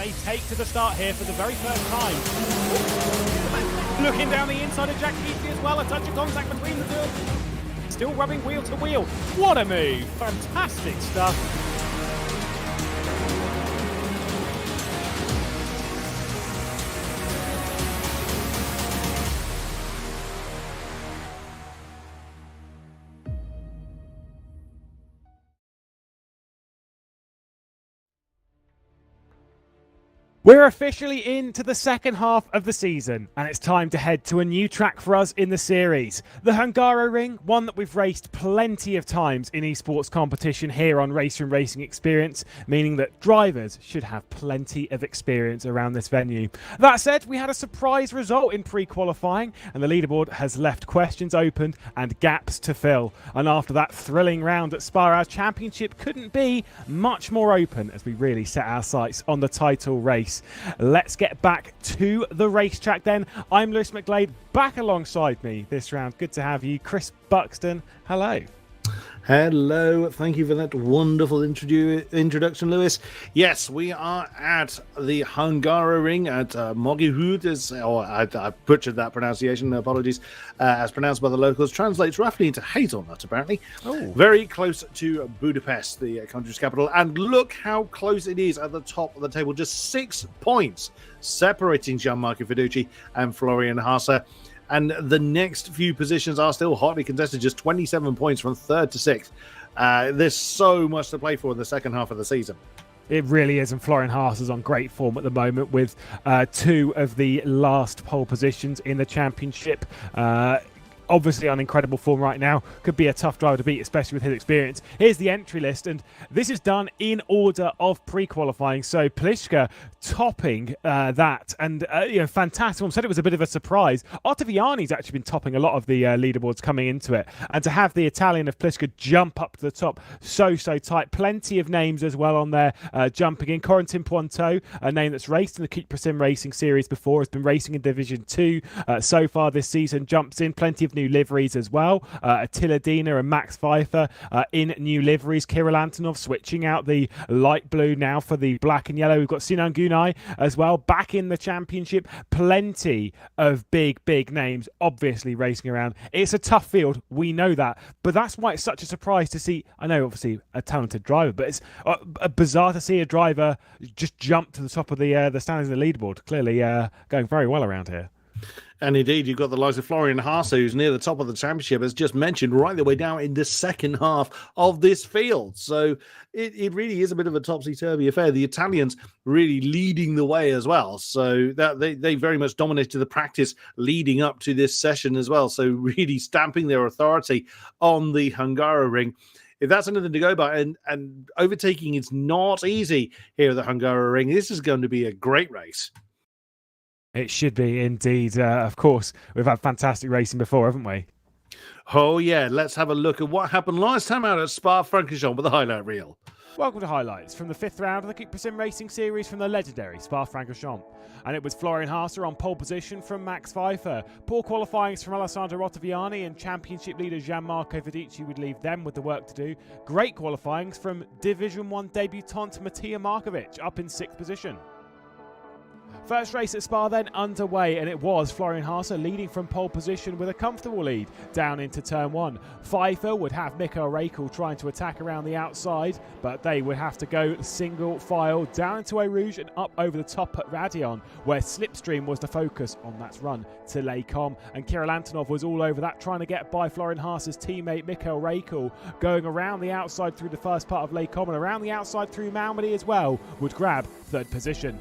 they take to the start here for the very first time. Looking down the inside of Jack Keatley as well, a touch of contact between the two. Still rubbing wheel to wheel. What a move! Fantastic stuff. We're officially into the second half of the season, and it's time to head to a new track for us in the series. The Hungaroring, one that we've raced plenty of times in esports competition here on RaceRoom Racing Experience, meaning that drivers should have plenty of experience around this venue. That said, we had a surprise result in pre-qualifying, and the leaderboard has left questions open and gaps to fill. And after that thrilling round at Spa, our championship couldn't be much more open as we really set our sights on the title race. Let's get back to the racetrack then. I'm Lewis McGlade, back alongside me this round. Good to have you, Chris Buxton. Hello. Hello, thank you for that wonderful introduction, Lewis. Yes, we are at the Hungaroring at McGlade, I butchered that pronunciation, apologies, as pronounced by the locals, translates roughly into hazelnut, apparently. Oh. Very close to Budapest, the country's capital, and look how close it is at the top of the table, just 6 points separating Gianmarco Fiduci and Florian Haase. And the next few positions are still hotly contested, just 27 points from 3rd to 6th. There's so much to play for in the second half of the season. It really is, and Florian Haase is on great form at the moment with 2 of the last pole positions in the championship. Obviously on incredible form right now. Could be a tough driver to beat, especially with his experience. Here's the entry list, and this is done in order of pre-qualifying. So Pliszka topping that, and fantastic one. Said it was a bit of a surprise. Ottaviani's actually been topping a lot of the leaderboards coming into it, and to have the Italian of Pliszka jump up to the top so tight. Plenty of names as well on there jumping in. Corentin Pointeau, a name that's raced in the CUPRA SimRacing Series before, has been racing in Division 2 so far this season, jumps in. Plenty of new liveries as well. Attila Dina and Max Pfeiffer in new liveries. Kirill Antonov switching out the light blue now for the black and yellow. We've got Sinan Gunay as well back in the championship. Plenty of big names obviously racing around. It's a tough field, we know that, but that's why it's such a surprise to see. I know obviously a talented driver, but it's bizarre to see a driver just jump to the top of the standings of the leaderboard. Clearly going very well around here. And indeed, you've got the likes of Florian Haase, who's near the top of the championship, as just mentioned, right the way down in the second half of this field. So it really is a bit of a topsy-turvy affair. The Italians really leading the way as well. So that they very much dominated the practice leading up to this session as well. So really stamping their authority on the Hungaroring. If that's anything to go by, and overtaking is not easy here at the Hungaroring, this is going to be a great race. It should be indeed. Of course, we've had fantastic racing before, haven't we? Oh, yeah. Let's have a look at what happened last time out at Spa-Francorchamps with the highlight reel. Welcome to highlights from the 5th round of the CUPRA SimRacing Series from the legendary Spa-Francorchamps. And it was Florian Haase on pole position from Max Pfeiffer. Poor qualifyings from Alessandro Ottaviani, and championship leader Gianmarco Fiduci would leave them with the work to do. Great qualifyings from Division 1 debutant Matija Markovic up in 6th position. First race at Spa then underway, and it was Florian Haase leading from pole position with a comfortable lead down into turn 1. Pfeiffer would have Mikael Raikkonen trying to attack around the outside, but they would have to go single file down into Eau Rouge and up over the top at Radion, where Slipstream was the focus on that run to Les Combes. And Kirill Antonov was all over that, trying to get by Florian Haase's teammate Mikael Raikkonen, going around the outside through the first part of Les Combes and around the outside through Malmedy as well, would grab 3rd position.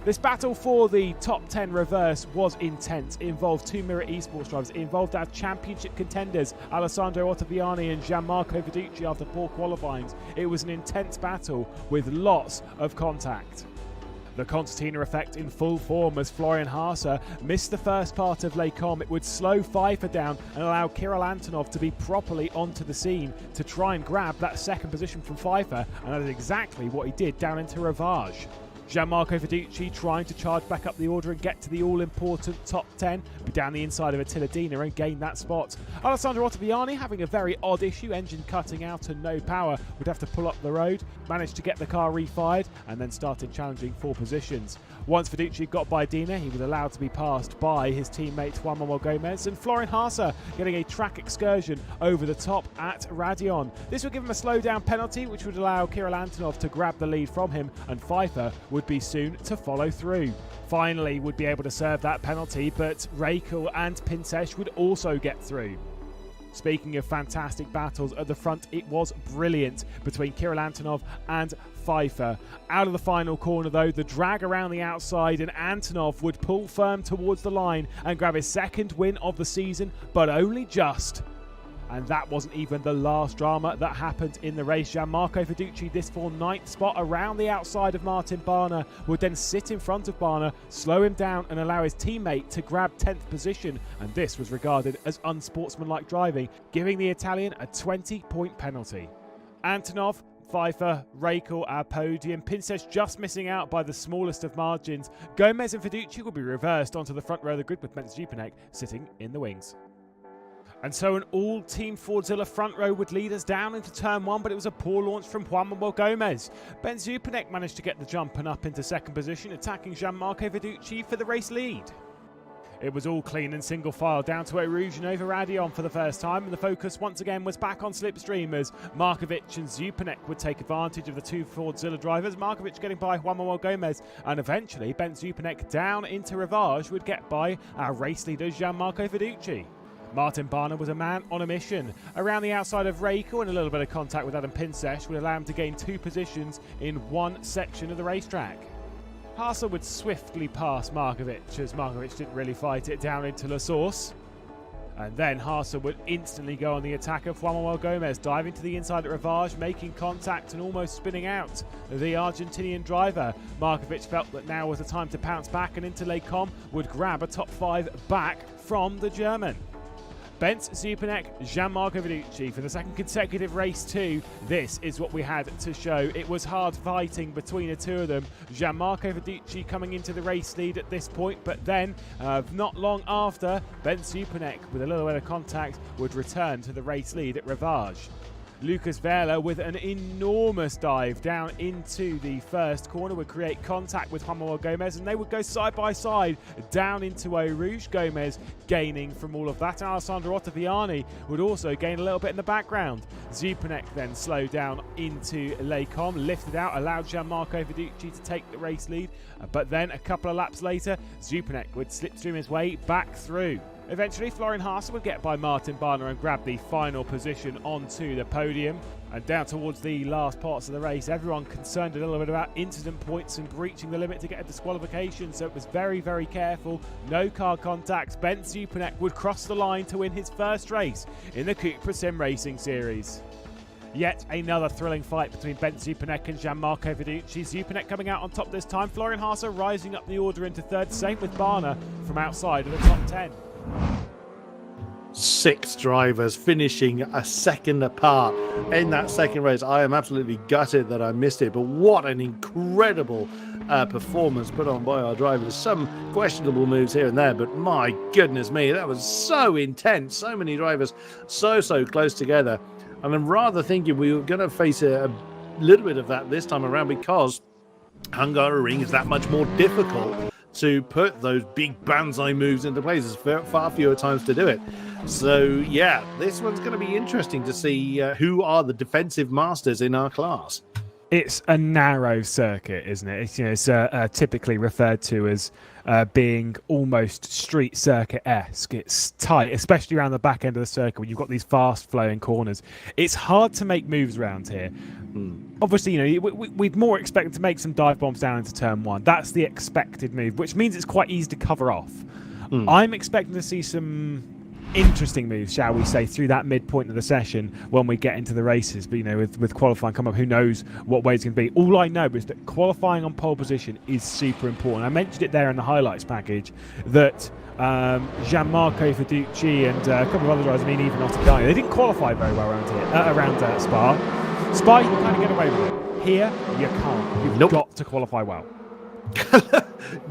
This battle for the top 10 reverse was intense. It involved 2 Mirror Esports drivers. It involved our championship contenders, Alessandro Ottaviani and Gianmarco Fiduci, after poor qualifyings. It was an intense battle with lots of contact. The concertina effect in full form as Florian Haase missed the first part of Les Combes. It would slow Pfeiffer down and allow Kirill Antonov to be properly onto the scene to try and grab that 2nd position from Pfeiffer, and that is exactly what he did down into Ravage. Gianmarco Fiducci trying to charge back up the order and get to the all-important top 10, but down the inside of Attila Dina and gain that spot. Alessandro Ottaviani having a very odd issue, engine cutting out and no power, would have to pull up the road, managed to get the car refired and then started challenging for positions. Once Fiducci got by Dina, he was allowed to be passed by his teammate Juan Manuel Gomez, and Florian Haase getting a track excursion over the top at Radion. This would give him a slowdown penalty, which would allow Kirill Antonov to grab the lead from him, and Pfeiffer would be soon to follow through. Finally would be able to serve that penalty, but Raikl and Pinsesh would also get through. Speaking of fantastic battles at the front, it was brilliant between Kirill Antonov and Pfeiffer. Out of the final corner though, the drag around the outside, and Antonov would pull firm towards the line and grab his second win of the season, but only just. And that wasn't even the last drama that happened in the race. Gianmarco Fiducci, this for 9th spot around the outside of Martin Barner, would then sit in front of Barner, slow him down and allow his teammate to grab 10th position. And this was regarded as unsportsmanlike driving, giving the Italian a 20-point penalty. Antonov, Pfeiffer, Raikl, our podium. Pinsesh just missing out by the smallest of margins. Gomez and Fiducci will be reversed onto the front row of the grid with Bence Jupanek sitting in the wings. And so an all-team Fordzilla front row would lead us down into turn 1, but it was a poor launch from Juan Manuel Gomez. Bence Jupanek managed to get the jump and up into second position, attacking Gianmarco Fiducci for the race lead. It was all clean and single file down to Erusian over Radion for the first time, and the focus once again was back on slipstream as Markovic and Jupanek would take advantage of the two Fordzilla drivers. Markovic getting by Juan Manuel Gomez, and eventually Bence Jupanek down into Rivage would get by our race leader Gianmarco Fiducci. Martin Barner was a man on a mission. Around the outside of Raikl and a little bit of contact with Adam Pinsesh would allow him to gain 2 positions in one section of the racetrack. Haase would swiftly pass Markovic as Markovic didn't really fight it down into La Source. And then Haase would instantly go on the attack of Juan Manuel Gomez, diving to the inside at Rivage, making contact and almost spinning out the Argentinian driver. Markovic felt that now was the time to pounce back, and into Les Combes would grab a top 5 back from the German. Bence Jupanek, Gianmarco Fiducci for the second consecutive race too. This is what we had to show. It was hard fighting between the two of them. Gianmarco Fiducci coming into the race lead at this point, but then not long after, Bence Jupanek with a little bit of contact would return to the race lead at Rivage. Lucas Vela with an enormous dive down into the first corner would create contact with Juan Manuel Gomez, and they would go side by side down into Eau Rouge. Gomez gaining from all of that, and Alessandro Ottaviani would also gain a little bit in the background. Jupanek then slowed down into Les Combes, lifted out, allowed Gianmarco Fiducci to take the race lead, but then a couple of laps later, Jupanek would slipstream his way back through. Eventually, Florian Haase would get by Martin Barner and grab the final position onto the podium. And down towards the last parts of the race, everyone concerned a little bit about incident points and breaching the limit to get a disqualification, so it was very, very careful. No car contacts. Bence Jupanek would cross the line to win his first race in the CUPRA SimRacing Series. Yet another thrilling fight between Bence Jupanek and Gianmarco Fiducci. Jupanek coming out on top this time. Florian Haase rising up the order into third. Same with Barner from outside of the top 10. 6 drivers finishing a second apart in that second race. I am absolutely gutted that I missed it, but what an incredible performance put on by our drivers. Some questionable moves here and there, but my goodness me, that was so intense. So many drivers so close together. And I'm rather thinking we were going to face a little bit of that this time around, because Hungaroring is that much more difficult to put those big banzai moves into place. There's far fewer times to do it. So yeah, this one's going to be interesting to see who are the defensive masters in our class. It's a narrow circuit, isn't it? It's typically referred to as being almost street circuit-esque. It's tight, especially around the back end of the circuit when you've got these fast-flowing corners. It's hard to make moves around here. Obviously, we'd more expect to make some dive bombs down into turn 1. That's the expected move, which means it's quite easy to cover off. I'm expecting to see some interesting moves, shall we say, through that midpoint of the session when we get into the races. But with qualifying coming up, who knows what way it's going to be. All I know is that qualifying on pole position is super important. I mentioned it there in the highlights package that Gianmarco Fiducci and a couple of other drivers, even Ottaviani, they didn't qualify very well around Spa. Spa, you can kind of get away with it. Here, you can't. You've got to qualify well.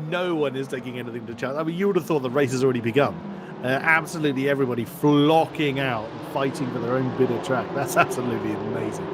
No one is taking anything to chance. I mean, you would have thought the race has already begun. Absolutely everybody flocking out, fighting for their own bit of track. That's absolutely amazing.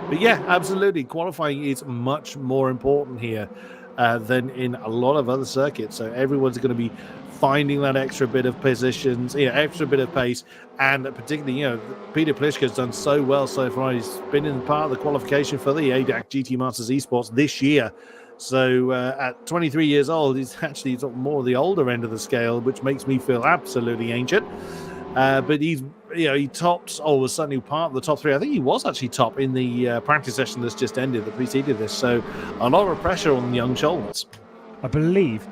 But yeah, absolutely. Qualifying is much more important here than in a lot of other circuits. So everyone's going to be finding that extra bit of positions, extra bit of pace. And particularly, Peter Pliska's done so well so far. He's been in part of the qualification for the ADAC GT Masters Esports this year. So at 23 years old, he's actually more the older end of the scale, which makes me feel absolutely ancient. But he topped, was certainly part of the top three. I think he was actually top in the practice session that's just ended, that preceded this. So a lot of pressure on the young shoulders. I believe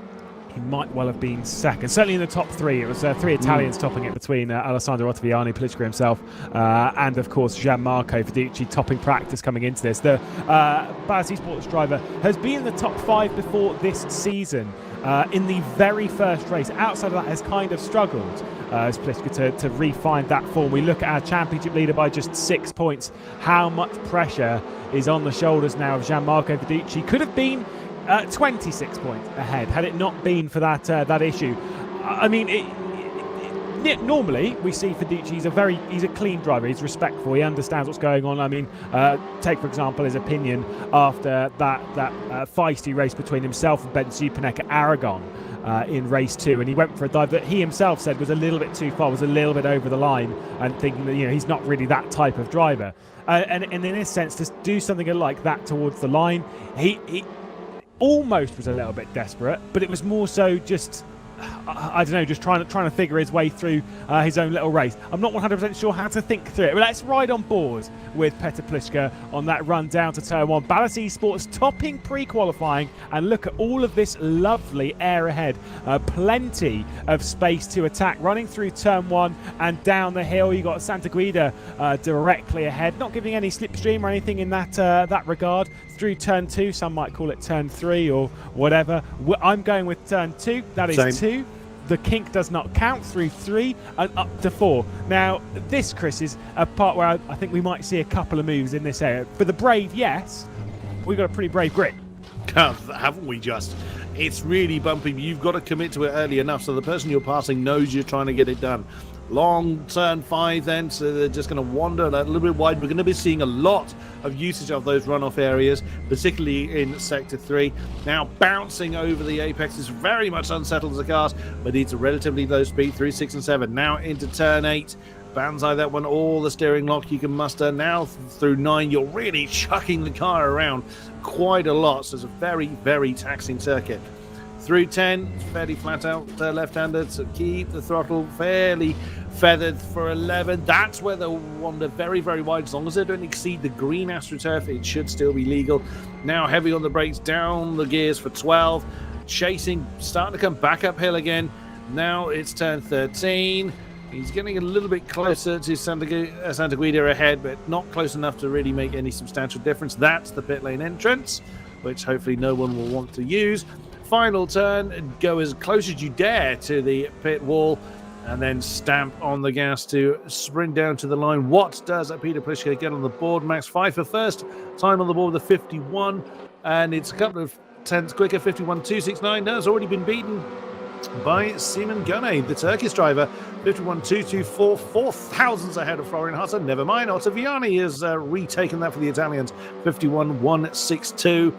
he might well have been second. Certainly in the top three. It was three Italians topping it between Alessandro Ottaviani, Pliska himself, and of course Gianmarco Fiducci topping practice coming into this. The Baz Esports driver has been in the top 5 before this season. In the very first race. Outside of that, has kind of struggled as Pliska to re-find that form. We look at our championship leader by just 6 points. How much pressure is on the shoulders now of Gianmarco Fiducci? Could have been 26 points ahead had it not been for that issue. I mean, normally we see Fiducci, he's a clean driver. He's respectful. He understands what's going on. I mean, take for example his opinion after that feisty race between himself and Ben Zupanek at Aragon in race 2, and he went for a dive that he himself said was a little bit too far, was a little bit over the line, and thinking that he's not really that type of driver. And in this sense, to do something like that towards the line, he almost was a little bit desperate, but it was more so just, I don't know, just trying to figure his way through his own little race. I'm not 100% sure how to think through it, but let's ride on board with Petr Pliska on that run down to turn 1. Baz Esports topping pre-qualifying, and look at all of this lovely air ahead. Plenty of space to attack, running through turn 1 and down the hill. You got Santa Guida directly ahead, not giving any slipstream or anything in that regard. Through turn 2, some might call it turn 3 or whatever. I'm going with turn 2. That is Same. 2. The kink does not count. Through 3 and up to 4. Now, this, Chris, is a part where I think we might see a couple of moves in this area. For the brave, yes, we've got a pretty brave grid. Haven't we just? It's really bumpy. You've got to commit to it early enough so the person you're passing knows you're trying to get it done. Long turn 5 then, so they're just going to wander a little bit wide. We're going to be seeing a lot of usage of those runoff areas, particularly in Sector 3. Now bouncing over the apex is very much unsettled as a cars, but it's a relatively low speed through 6 and 7. Now into turn 8. Banzai that one, all the steering lock you can muster. Now through 9, you're really chucking the car around quite a lot, so it's a very, very taxing circuit. Through 10, it's fairly flat out left-handed, so keep the throttle fairly feathered for 11. That's where they'll wander very, very wide. As long as they don't exceed the green AstroTurf, it should still be legal. Now heavy on the brakes, down the gears for 12. Chasing, starting to come back uphill again. Now it's turn 13. He's getting a little bit closer to Santa Guida ahead, but not close enough to really make any substantial difference. That's the pit lane entrance, which hopefully no one will want to use. Final turn, go as close as you dare to the pit wall, and then stamp on the gas to sprint down to the line. What does Peter Pliska get on the board? Max Pfeiffer first time on the board with a 51, and it's a couple of tenths quicker, 51.269. No, it's already been beaten by Simon Gunay, the Turkish driver, 51.224, 4 thousandths ahead of Florian Hasse. Never mind, Ottaviani has retaken that for the Italians, 51.162.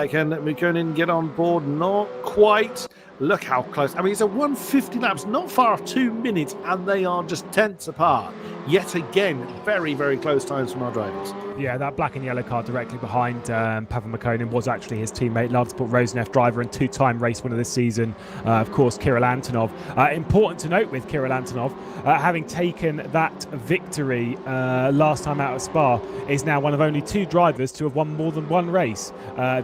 Can Mikkonen get on board? Not quite. Look how close. I mean, it's a 150 laps, not far off 2 minutes, and they are just tenths apart. Yet again, very, very close times from our drivers. Yeah, that black and yellow car directly behind Pavel Mikkonen was actually his teammate, Landsport Rosenef driver and 2-time race winner this season, of course, Kirill Antonov. Important to note with Kirill Antonov, having taken that victory last time out of Spa, is now one of only 2 drivers to have won more than 1 race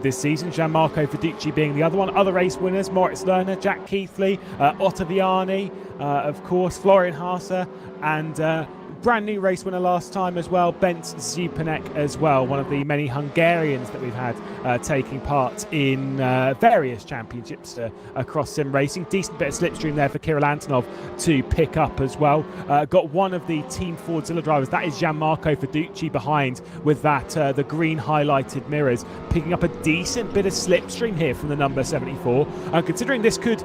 this season. Gianmarco Fiducci being the other one. Other race winners, Moritz Lerner, Jack Keithley, Ottaviani, of course, Florian Hasse, and brand new race winner last time as well, Bence Zupanek as well, one of the many Hungarians that we've had taking part in various championships across sim racing. Decent bit of slipstream there for Kirill Antonov to pick up as well. Got one of the Team Fordzilla drivers, that is Gianmarco Fiducci behind with that the green highlighted mirrors, picking up a decent bit of slipstream here from the number 74. And considering this could,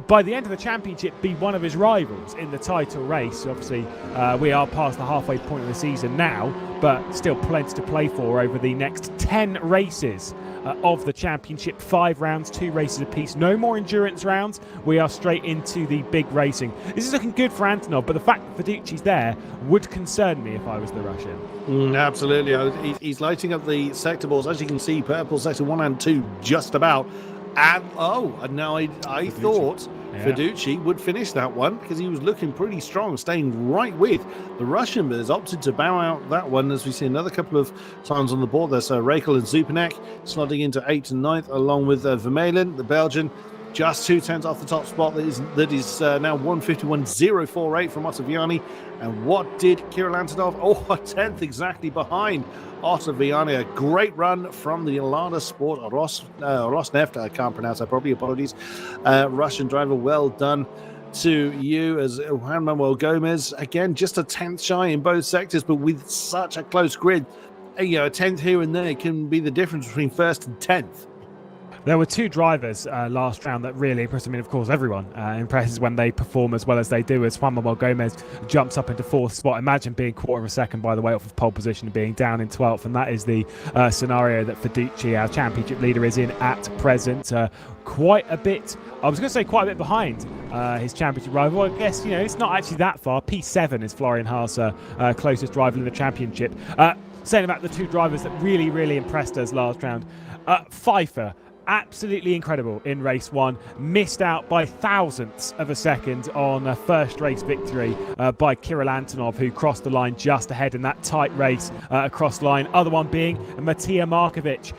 by the end of the championship, be one of his rivals in the title race. Obviously, we are past the halfway point of the season now, but still plenty to play for over the next 10 races of the championship. 5 rounds, 2 races apiece. No more endurance rounds. We are straight into the big racing. This is looking good for Antonov, but the fact that Fiducci's there would concern me if I was the Russian. Absolutely. He's lighting up the sector boards. As you can see, purple sector 1 and 2 just about. And now I thought Fiducci would finish that one because he was looking pretty strong, staying right with the Russian, but has opted to bow out that one as we see another couple of times on the board there. So Rakel and Zupanek slotting into 8th and 9th along with Vermeulen, the Belgian, just 2/10 off the top spot. That is now 151.048 from Ottaviani. And what did Kirill Antonov? A 10th exactly behind Ottaviani. A great run from the Lada Sport Rosneft. I can't pronounce that properly, apologies. Russian driver, well done to you. As Juan Manuel Gomez, again, just a 10th shy in both sectors, but with such a close grid, a 10th here and there can be the difference between 1st and 10th. There were 2 drivers last round that really impressed. I mean, of course, everyone impresses when they perform as well as they do. As Juan Manuel Gomez jumps up into 4th spot. Imagine being quarter of a second, by the way, off of pole position and being down in 12th. And that is the scenario that Fiducci, our championship leader, is in at present. Quite a bit, I was going to say quite a bit behind his championship rival. I guess, it's not actually that far. P7 is Florian Haase, closest rival in the championship. Saying about the 2 drivers that really, really impressed us last round. Pfeiffer, absolutely incredible in race 1, missed out by thousandths of a second on a first race victory by Kirill Antonov, who crossed the line just ahead in that tight race across the line. Other one being Matija Markovic,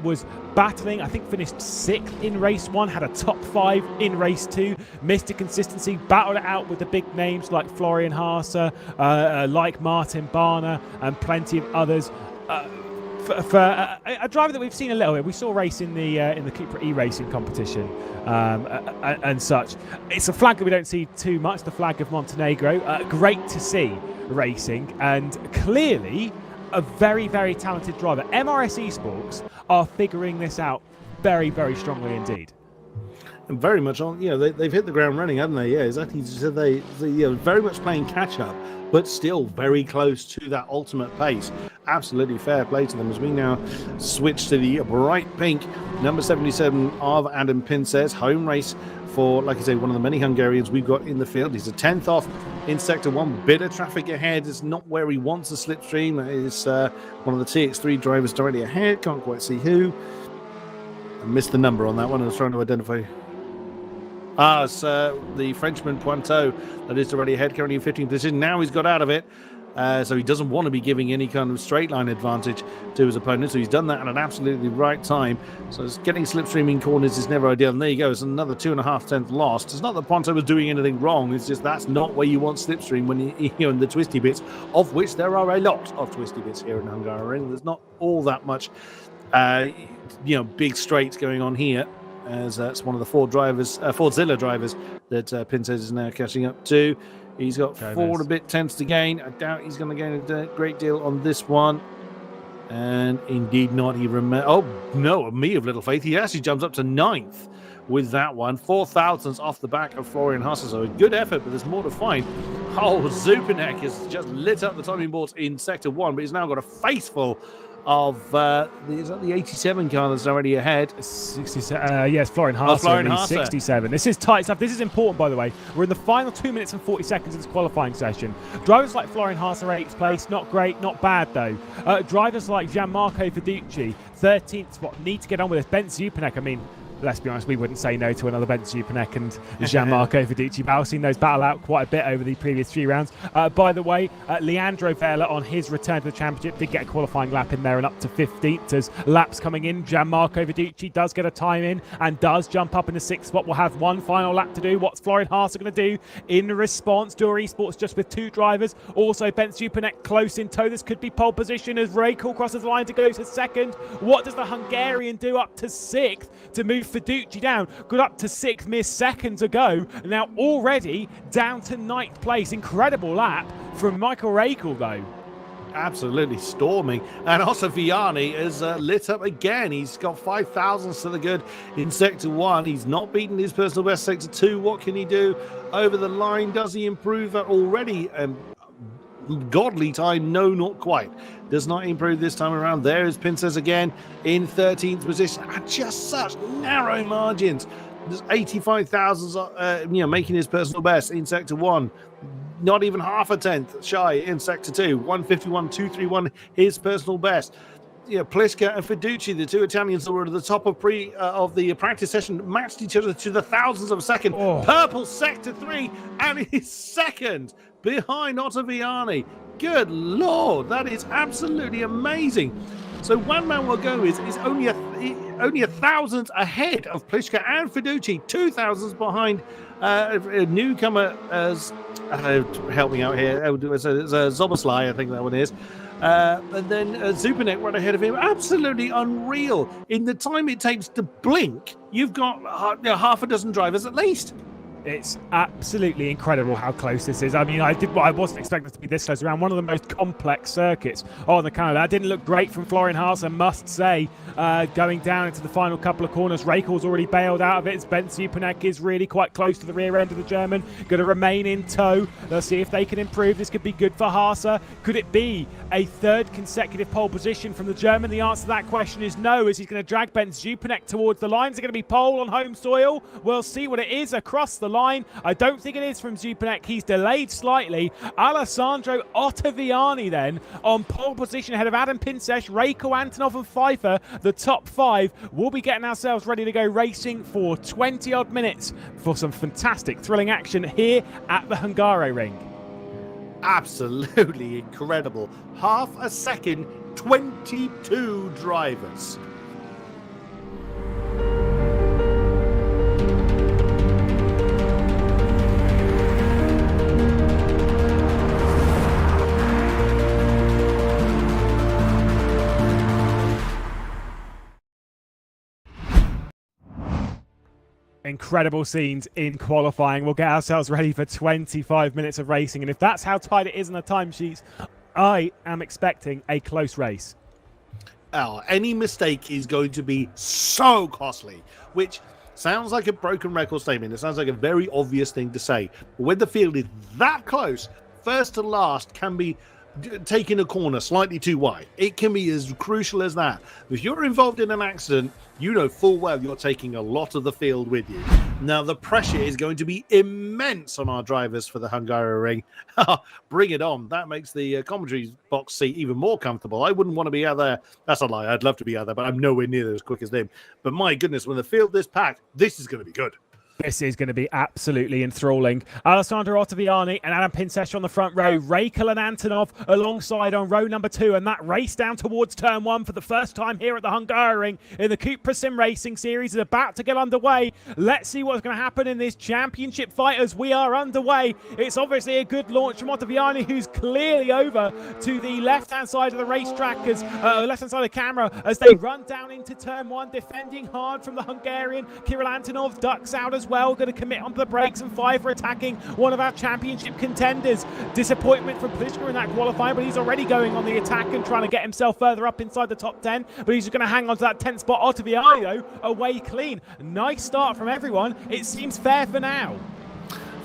was battling, I think finished 6th in race 1, had a top 5 in race 2, missed a consistency, battled it out with the big names like Florian Haase, like Martin Barner and plenty of others. For a driver that we've seen a little bit, we saw race in the CUPRA e-racing competition and such. It's a flag that we don't see too much, the flag of Montenegro. Great to see racing, and clearly a very, very talented driver. MRS Esports are figuring this out very, very strongly indeed. And very much on, they've hit the ground running, haven't they? Yeah, exactly. So they very much playing catch up, but still very close to that ultimate pace. Absolutely fair play to them as we now switch to the bright pink number 77 of Adam Pinces, home race for, like I say, one of the many Hungarians we've got in the field. He's a 10th off in sector 1. Bit of traffic ahead. It's not where he wants a slipstream. That is one of the TX3 drivers directly ahead. Can't quite see who. I missed the number on that one. I was trying to identify. It's the Frenchman Pointeau that is already ahead, currently in 15th position. Now he's got out of it, so he doesn't want to be giving any kind of straight line advantage to his opponent. So he's done that at an absolutely right time. So getting slipstreaming corners is never ideal. And there you go. It's another 2.5 lost. It's not that Pointeau was doing anything wrong. It's just that's not where you want slipstream when you're in the twisty bits, of which there are a lot of twisty bits here in Hungaroring. There's not all that much, big straights going on here, as that's one of the Fordzilla drivers that Pinces is now catching up to. He's got 4 and a bit tenths to gain. I doubt he's going to gain a great deal on this one. And indeed not. Me of little faith. He actually jumps up to 9th with that one. 4 thousandths off the back of Florian Haase. So a good effort, but there's more to find. Zupanek has just lit up the timing boards in sector 1, but he's now got a face full of is that the 87 car that's already ahead? 67. Yes, Florian Haase. 67. This is tight stuff. This is important, by the way. We're in the final 2 minutes and 40 seconds of this qualifying session. Drivers like Florian Haase are 8th place. Not great, not bad though. Drivers like Gianmarco Fiducci, 13th spot, need to get on with this. Bence Zupanek, let's be honest, we wouldn't say no to another Ben Zupanek and Gianmarco Fiducci. But I've seen those battle out quite a bit over the previous 3 rounds. By the way, Leandro Vela on his return to the championship did get a qualifying lap in there and up to 15th. As laps coming in, Gianmarco Fiducci does get a time in and does jump up in the 6th spot. We'll have one final lap to do. What's Florian Haase going to do in response? Dura Esports just with 2 drivers. Also, Ben Zupanek close in tow. This could be pole position as Raikkonen crosses the line to go to 2nd. What does the Hungarian do up to 6th to move Fiducci down? Got up to 6th mere seconds ago. Now already down to 9th place. Incredible lap from Michael Raikkonen though. Absolutely storming. And also Vianney is lit up again. He's got 5 thousandths to the good in Sector 1. He's not beaten his personal best Sector 2. What can he do over the line? Does he improve that already godly time? No, not quite. Does not improve this time around. There is Pinces again in 13th position. And just such narrow margins. There's 85 thousandths, making his personal best in Sector 1. Not even half a tenth shy in Sector 2. 151.231, his personal best. Pliska and Fiducci, the 2 Italians that were at the top of the practice session, matched each other to the thousandths of a second. Purple Sector 3, and he's second behind Ottaviani. Good Lord, that is absolutely amazing. So Juan Manuel Gomez is only a thousandth ahead of Pliska and Fiducci, 2 thousandths behind a newcomer as help me out here. It's a Zoboslai, I think that one is. And then Zupanek right ahead of him. Absolutely unreal. In the time it takes to blink, you've got half a dozen drivers at least. It's absolutely incredible how close this is. I mean, I wasn't expecting it to be this close around one of the most complex circuits on the calendar. That didn't look great from Florian Haase, I must say. Going down into the final couple of corners, Raikko's already bailed out of it. Ben Zupanek is really quite close to the rear end of the German. Going to remain in tow. Let's see if they can improve. This could be good for Haase. Could it be a 3rd consecutive pole position from the German? The answer to that question is no, as he's going to drag Ben Zupanek towards the line. Is it going to be pole on home soil? We'll see what it is across the line. I don't think it is from Zupanek. He's delayed slightly. Alessandro Ottaviani then on pole position ahead of Adam Pinces, Reiko, Antonov and Pfeiffer. The top 5 will be getting ourselves ready to go racing for 20 odd minutes for some fantastic thrilling action here at the Hungaroring. Absolutely incredible. Half a second, 22 drivers. Incredible scenes in qualifying. We'll get ourselves ready for 25 minutes of racing, and if that's how tight it is in the timesheets, I am expecting a close race. Any mistake is going to be so costly, which sounds like a broken record statement. It sounds like a very obvious thing to say. But when the field is that close, first to last can be taking a corner slightly too wide. It can be as crucial as that. If you're involved in an accident, you know full well you're taking a lot of the field with you. Now, the pressure is going to be immense on our drivers for the Hungaroring. Bring it on. That makes the commentary box seat even more comfortable. I wouldn't want to be out there. That's a lie. I'd love to be out there, but I'm nowhere near as quick as them. But my goodness, when the field is packed, this is going to be good. This is going to be absolutely enthralling. Alessandro Ottaviani and Adam Pinces on the front row. Raikkonen and Antonov alongside on row number 2. And that race down towards turn 1 for the first time here at the Hungaroring in the CUPRA SimRacing Series is about to get underway. Let's see what's going to happen in this championship fight as we are underway. It's obviously a good launch from Ottaviani, who's clearly over to the left-hand side of the racetrack, as left-hand side of the camera, as they run down into turn 1, defending hard from the Hungarian. Kirill Antonov ducks out as well, going to commit onto the brakes, and Pfeiffer attacking one of our championship contenders. Disappointment from Pliska in that qualifying, but he's already going on the attack and trying to get himself further up inside the top 10, but he's just going to hang on to that 10th spot. Ottaviani, though, away clean. Nice start from everyone. It seems fair for now.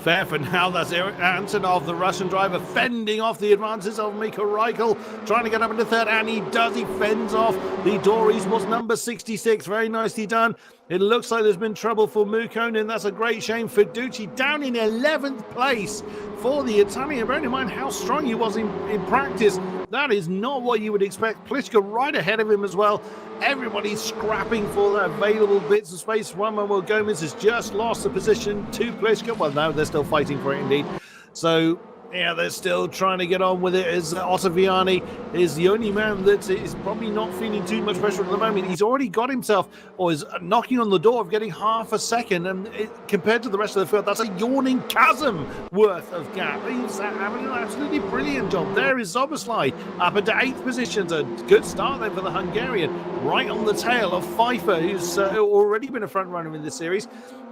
Fair for now. That's Antonov, the Russian driver, fending off the advances of Mika Reichel, trying to get up into 3rd, and he does. He fends off the Dories, was number 66. Very nicely done. It looks like there's been trouble for Mukkonen. That's a great shame. Fiducci down in 11th place for the Italian. Bearing in mind how strong he was in practice. That is not what you would expect. Pliška right ahead of him as well. Everybody's scrapping for the available bits of space. Juan Manuel Gomez has just lost the position to Pliška. Well, now they're still fighting for it indeed. So, yeah, they're still trying to get on with it, as Ottaviani is the only man that is probably not feeling too much pressure at the moment. He's already got himself, or is knocking on the door of getting half a second, and compared to the rest of the field, that's a yawning chasm worth of gap. He's having an absolutely brilliant job. There is Zoboslai up into 8th position. A good start there for the Hungarian, right on the tail of Pfeiffer, who's already been a front runner in this series.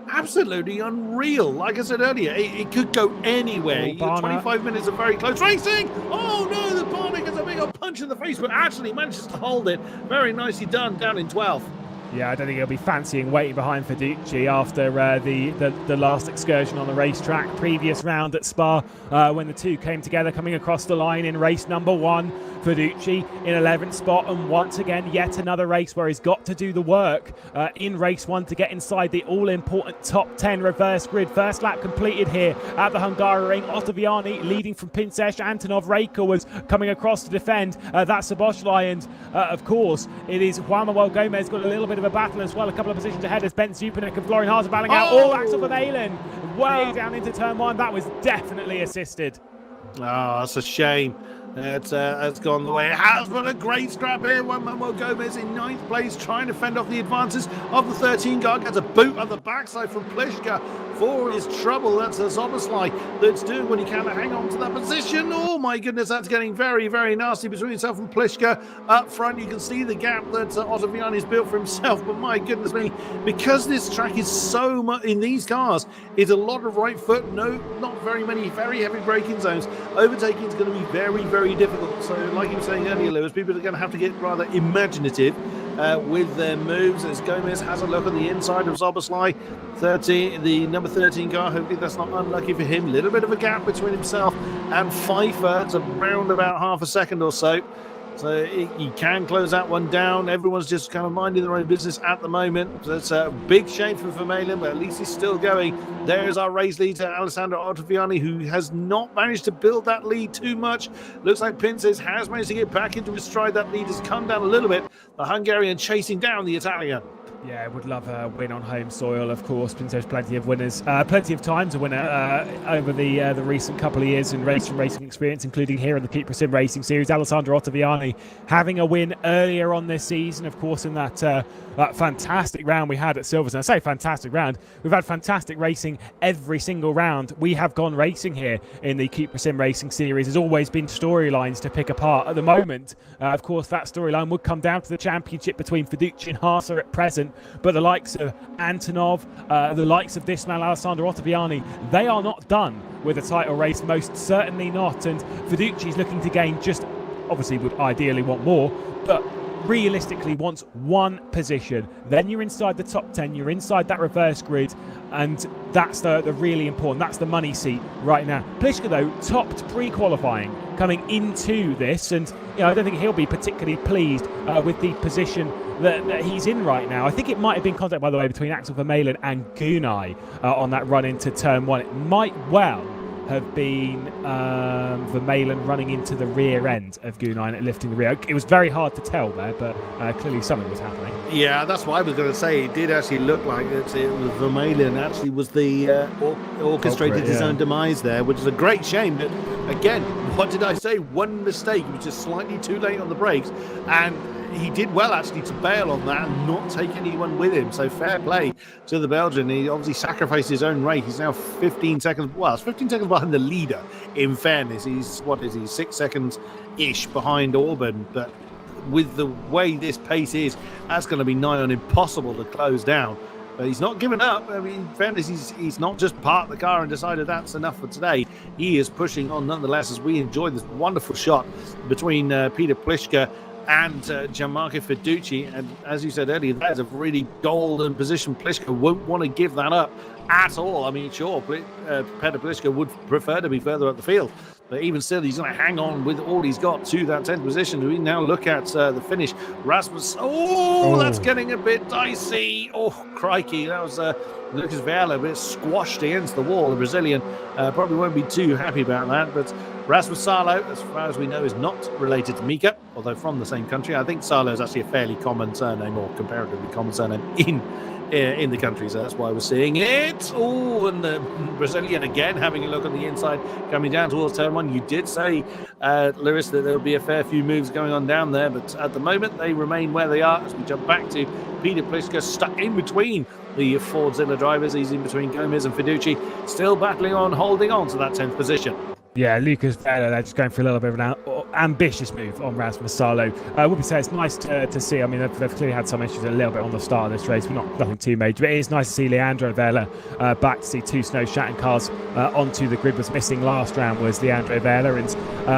Absolutely unreal. Like I said earlier, it could go anywhere. 25 minutes of very close racing. Oh no, the Barnett gets a big old punch in the face, but actually manages to hold it. Very nicely done down in 12th. Yeah, I don't think he'll be fancying waiting behind Fiducci after the last excursion on the racetrack. Previous round at Spa, when the two came together, coming across the line in race number 1. Fiducci in 11th spot, and once again, yet another race where he's got to do the work in race 1 to get inside the all-important top 10 reverse grid. First lap completed here at the Hungaroring. Ottaviani leading from Pinces. Antonov Reika was coming across to defend that Soboslai, and of course, it is Juan Manuel Gomez got a little bit of a battle as well. A couple of positions ahead as Ben Zupanek and Florian Haase battling out. All Axel Vermeulen way down into turn 1. That was definitely assisted. Oh, that's a shame. It's gone the way it has, but a great scrap here. Juan Manuel Gomez in 9th place, trying to fend off the advances of the 13 car. Gets a boot on the backside from Pliška for his trouble. That's a Zoboslai that's doing what he can to hang on to that position. Oh my goodness, that's getting very, very nasty between himself and Pliška. Up front, you can see the gap that Ottaviani's built for himself, but my goodness me, because this track is so much, in these cars, is a lot of right foot, not very many very heavy braking zones. Overtaking is going to be very, very difficult. So like you were saying earlier, Lewis, people are going to have to get rather imaginative with their moves, as Gomez has a look on the inside of Zoboslai. The number 13 car, hopefully that's not unlucky for him. Little bit of a gap between himself and Pfeiffer. It's around about half a second or so. So he can close that one down. Everyone's just kind of minding their own business at the moment. So it's a big shame for Vermeulen, but at least he's still going. There's our race leader, Alessandro Ottaviani, who has not managed to build that lead too much. Looks like Pinces has managed to get back into his stride. That lead has come down a little bit. The Hungarian chasing down the Italian. Yeah, would love a win on home soil, of course. Pintos plenty of winners, plenty of time to win over the recent couple of years in racing experience, including here in the CUPRA SimRacing Series. Alessandro Ottaviani having a win earlier on this season, of course, in that fantastic round we had at Silverstone. I say fantastic round. We've had fantastic racing every single round. We have gone racing here in the CUPRA SimRacing Series. There's always been storylines to pick apart. At the moment, of course, that storyline would come down to the championship between Fiducci and Haase at present. But the likes of Antonov, the likes of this man, Alessandro Ottaviani, they are not done with a title race, most certainly not. And Fiducci's looking to gain just, obviously would ideally want more, but realistically wants one position. Then you're inside the top 10, you're inside that reverse grid, and that's the really important, that's the money seat right now. Pliška, though, topped pre-qualifying coming into this, and I don't think he'll be particularly pleased with the position that he's in right now. I think it might have been contact, by the way, between Axel Vermeulen and Gunai on that run into turn 1. It might well have been Vermeulen running into the rear end of Gunai and lifting the rear. It was very hard to tell there, but clearly something was happening. Yeah, that's what I was going to say. It did actually look like it was Vermeulen actually was the orchestrated his own demise there, which is a great shame. But again, what did I say? One mistake. He was just slightly too late on the brakes, and he did well actually to bail on that and not take anyone with him. So fair play to the Belgian. He obviously sacrificed his own rate. He's now 15 seconds. Well, it's 15 seconds behind the leader. In fairness, he's 6 seconds ish behind Orban. But with the way this pace is, that's going to be nigh on impossible to close down. But he's not given up. I mean, in fairness, he's not just parked the car and decided that's enough for today. He is pushing on nonetheless as we enjoy this wonderful shot between Peter Pliška and Gianmarco Fiducci. And as you said earlier, that is a really golden position. Pliška won't want to give that up at all. I mean, sure, Peter Pliška would prefer to be further up the field, but even still, he's going to hang on with all he's got to that 10th position. We now look at the finish. Rasmus, that's getting a bit dicey. Oh, crikey, that was Lucas Vieira a bit squashed against the wall. The Brazilian probably won't be too happy about that, but Rasmus Salo, as far as we know, is not related to Mika, although from the same country. I think Salo is actually a fairly common surname, or comparatively common surname in the country, so that's why we're seeing it. Oh, and the Brazilian again having a look on the inside, coming down towards turn one. You did say, Lewis, that there'll be a fair few moves going on down there, but at the moment they remain where they are as we jump back to Peter Pliska, stuck in between the Fordzilla drivers. He's in between Gomez and Fiducci, still battling on, holding on to that 10th position. Yeah, Lucas, they're just going for a little bit of an ambitious move on Rasmus Salo. Would we say it's nice to see? I mean, they've clearly had some issues a little bit on the start of this race, but nothing too major. But it is nice to see Leandro Vela back, to see two snow shatting cars onto the grid. Was missing last round was Leandro Vela, and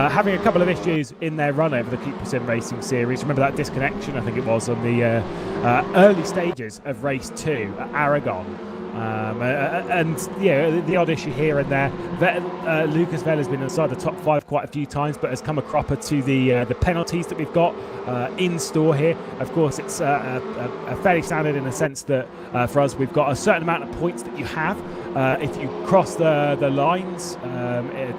having a couple of issues in their run over the CUPRA SimRacing Series. Remember that disconnection, I think it was, on the early stages of race 2 at Aragon. And yeah, the odd issue here and there. Lucas Vela's been inside the top 5 quite a few times, but has come a cropper to the penalties that we've got in store here. Of course, it's fairly standard in the sense that for us, we've got a certain amount of points that you have. If you cross the lines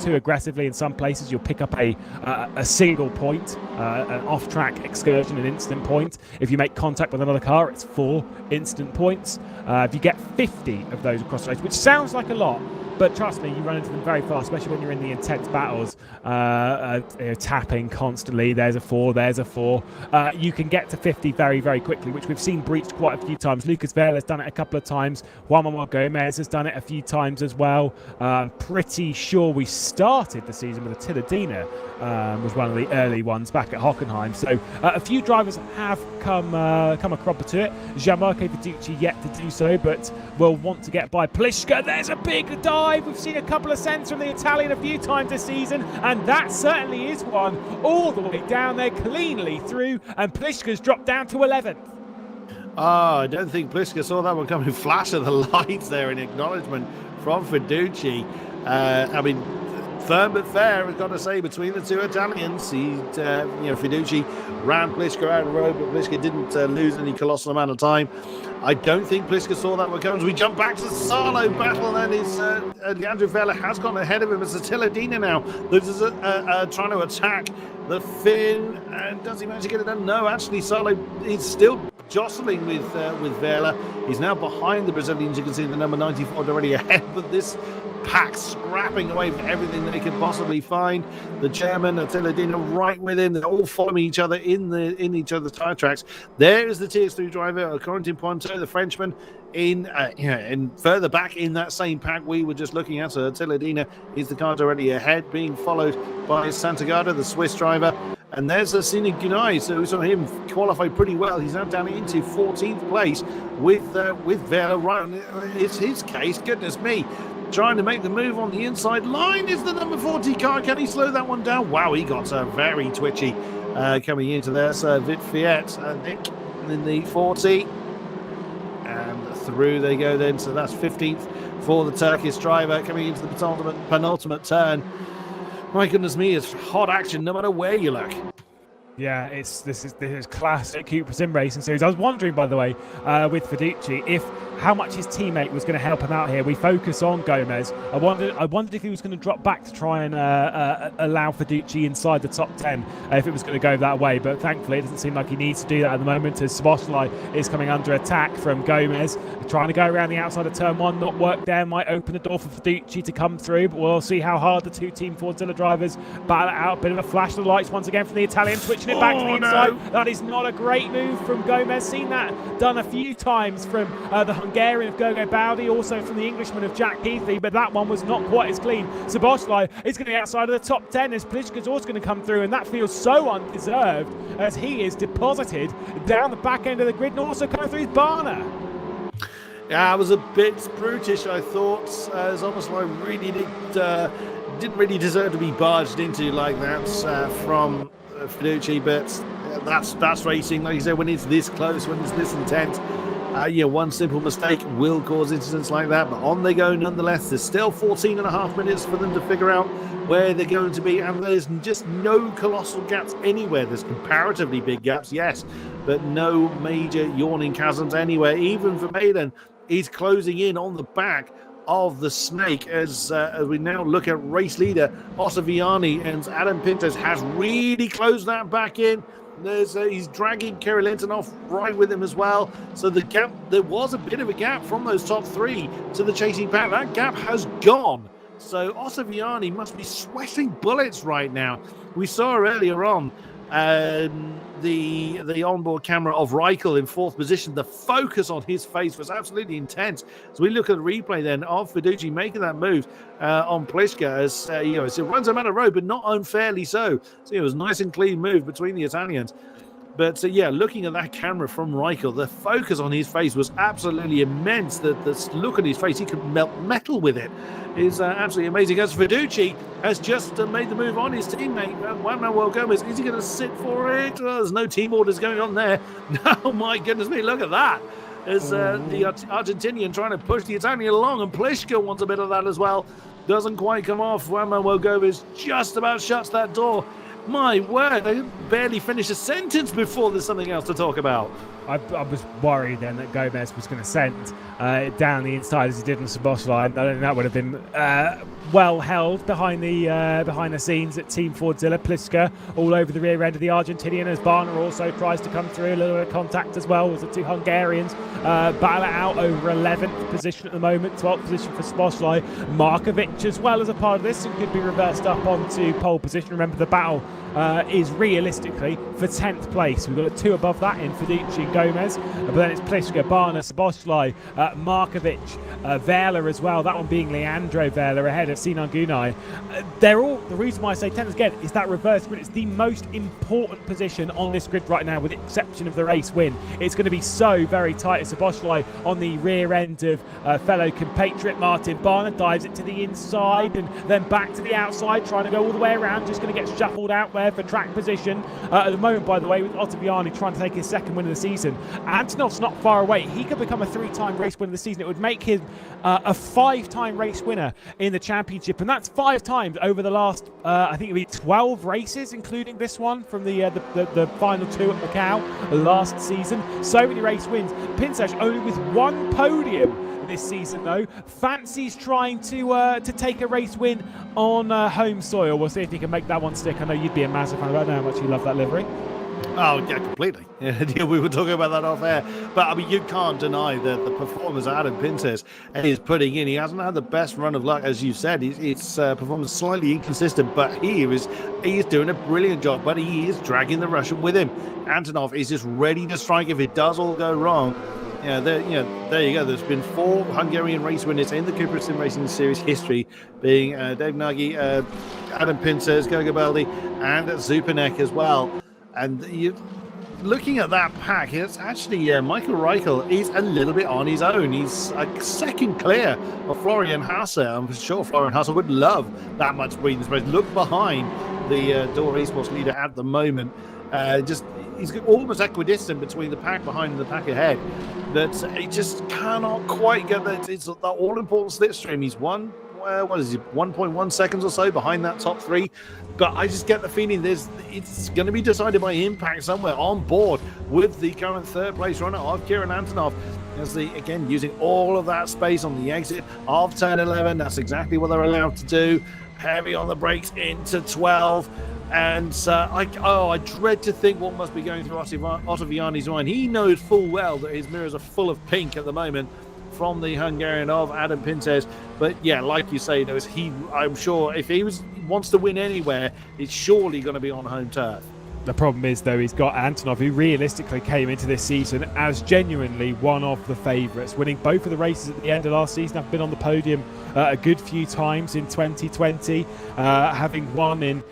too aggressively in some places, you'll pick up a single point, an off-track excursion, an instant point. If you make contact with another car, it's 4 instant points. If you get 50 of those across the race, which sounds like a lot, but trust me, you run into them very fast, especially when you're in the intense battles, tapping constantly. There's a 4, there's a 4. You can get to 50 very, very quickly, which we've seen breached quite a few times. Lucas Vela has done it a couple of times. Juan Manuel Gomez has done it a few times as well. Pretty sure we started the season with Attila Dina, was one of the early ones back at Hockenheim. So a few drivers have come a cropper to it. Gianmarco Fiducci yet to do so, but will want to get by Pliska. There's a big dive. We've seen a couple of cents from the Italian a few times this season, and that certainly is one all the way down there, cleanly through, and Pliska's dropped down to 11th. I don't think Pliska saw that one coming. Flash of the lights there in acknowledgement from Fiducci. I mean, firm but fair, I've got to say, between the two Italians. Fiducci ran Pliska out of the road, but Pliska didn't lose any colossal amount of time. I don't think Pliska saw that one coming. We jump back to the Salo battle, and it's Leandro Vela has gone ahead of him. It's Attila Dina now that is trying to attack the Finn, and does he manage to get it done? No, actually, Salo is still jostling with Vela. He's now behind the Brazilians. You can see the number 94 already ahead, but this pack scrapping away for everything that they could possibly find. The chairman, Attila Dina, right with him. They're all following each other in each other's tire tracks. There is the TX3 driver, Corentin Pointeau, the Frenchman, in further back in that same pack we were just looking at. So Attila Dina is the car directly ahead, being followed by Santagata, the Swiss driver. And there's a Sina Gunai, so we saw him qualify pretty well. He's now down into 14th place with Vela right on. It's his case, goodness me. Trying to make the move on the inside line is the number 40 car. Can he slow that one down? Wow, he got very twitchy coming into there. So Vit Fiat, Nick in the 40. And through they go then. So that's 15th for the Turkish driver coming into the penultimate turn. My goodness me, it's hot action no matter where you look. Yeah, this is classic CUPRA SimRacing Series. I was wondering, by the way, with Fiducci, how much his teammate was going to help him out here. We focus on Gomez. I wondered if he was going to drop back to try and allow Fiducci inside the top 10, if it was going to go that way. But thankfully, it doesn't seem like he needs to do that at the moment, as Szoboszlai is coming under attack from Gomez. Trying to go around the outside of turn 1, not work there, might open the door for Fiducci to come through, but we'll see how hard the two Team Fordzilla drivers battle it out. Bit of a flash of the lights once again from the Italian, switching it back to the inside. No. That is not a great move from Gomez. Seen that done a few times from the Hungarian of Gogo Bowdy, also from the Englishman of Jack Heathley, but that one was not quite as clean. Szoboszlai is going to be outside of the top 10 as Pliska's also going to come through, and that feels so undeserved as he is deposited down the back end of the grid and also coming through his Barner. Yeah, it was a bit brutish, I thought. Szoboszlai really didn't really deserve to be barged into like that from Fiducci, but that's racing. Like you said, when it's this close, when it's this intense, one simple mistake will cause incidents like that. But on they go nonetheless. There's still 14 and a half minutes for them to figure out where they're going to be, and there's just no colossal gaps anywhere. There's comparatively big gaps, yes, but no major yawning chasms anywhere. Even for Maiden, he's closing in on the back of the snake as we now look at race leader Ottaviani, and Adam Pintos has really closed that back in. He's dragging Kirill Antonov right with him as well. So the gap, there was a bit of a gap from those top three to the chasing pack. That gap has gone. So Ottaviani must be sweating bullets right now. We saw earlier on the onboard camera of Reichel in fourth position. The focus on his face was absolutely intense. So we look at the replay then of Fiducci making that move on Pliszka as as it runs him out of road, but not unfairly so. So it was a nice and clean move between the Italians. But looking at that camera from Reichel, the focus on his face was absolutely immense. The look on his face, he could melt metal with it. Is absolutely amazing. As Fiducci has just made the move on his teammate, Juan Manuel Gomez. Is he going to sit for it? Well, there's no team orders going on there. Oh, my goodness me, look at that. As the Argentinian trying to push the Italian along, and Pliszka wants a bit of that as well. Doesn't quite come off. Juan Manuel Gomez just about shuts that door. My word, I barely finished a sentence before there's something else to talk about. I was worried then that Gomez was going to send down the inside as he did on Szoboszlai. I don't think that would have been well held behind the scenes at Team Fordzilla. Pliszka all over the rear end of the Argentinian as Barner also tries to come through. A little bit of contact as well as the two Hungarians battle it out over 11th position at the moment, 12th position for Szoboszlai. Markovic as well as a part of this and could be reversed up onto pole position. Remember, the battle is realistically for 10th place. We've got two above that in Fiducci and Gomez, but then it's Pliszka, Barner, Szoboszlai, Markovic, Vela as well, that one being Leandro Vela ahead of Sinan Gunay. They're all, the reason why I say 10th again is that reverse grid. It's the most important position on this grid right now, with the exception of the race win. It's going to be so very tight. Szoboszlai on the rear end of fellow compatriot Martin Barner, dives it to the inside and then back to the outside, trying to go all the way around, just going to get shuffled out there for track position. At the moment, by the way, with Ottaviani trying to take his second win of the season, Antonov's not far away. He could become a 3-time race winner of the season. It would make him a 5-time race winner in the championship, and that's 5 times over the last, I think it'll be 12 races, including this one from the final 2 at Macau last season. So many race wins. Pinsash only with 1 podium this season, though. Fancies trying to take a race win on home soil. We'll see if he can make that one stick. I know you'd be a massive fan. I don't know how much you love that livery. Oh, yeah, completely. Yeah, we were talking about that off air. But, I mean, you can't deny the performance Adam Pintos is putting in. He hasn't had the best run of luck, as you said. His performance slightly inconsistent, but he is doing a brilliant job. But he is dragging the Russian with him. Antonov is just ready to strike if it does all go wrong. There you go. There's been 4 Hungarian race winners in the CUPRA SimRacing Series history, being David Nagy, Adam Pintos, Gogobaldi, and Zupanek as well. And you looking at that pack, it's actually Michael Reichel is a little bit on his own. He's a second clear of Florian Hasse. I'm sure Florian Hasse would love that much breathing space. Look behind the Door Esports leader at the moment. He's almost equidistant between the pack behind and the pack ahead. That he just cannot quite get that. It's that all-important slipstream. He's 1.1 seconds or so behind that top 3. But I just get the feeling it's going to be decided by impact somewhere on board with the current 3rd place runner of Kirill Antonov. As again, using all of that space on the exit of turn 11. That's exactly what they're allowed to do. Heavy on the brakes into 12. And I dread to think what must be going through Ottaviani's mind. He knows full well that his mirrors are full of pink at the moment from the Hungarian of Adam Pintos. But yeah, like you say, I'm sure if he wants to win anywhere, it's surely going to be on home turf. The problem is, though, he's got Antonov, who realistically came into this season as genuinely one of the favourites, winning both of the races at the end of last season. I've been on the podium a good few times in 2020, having won in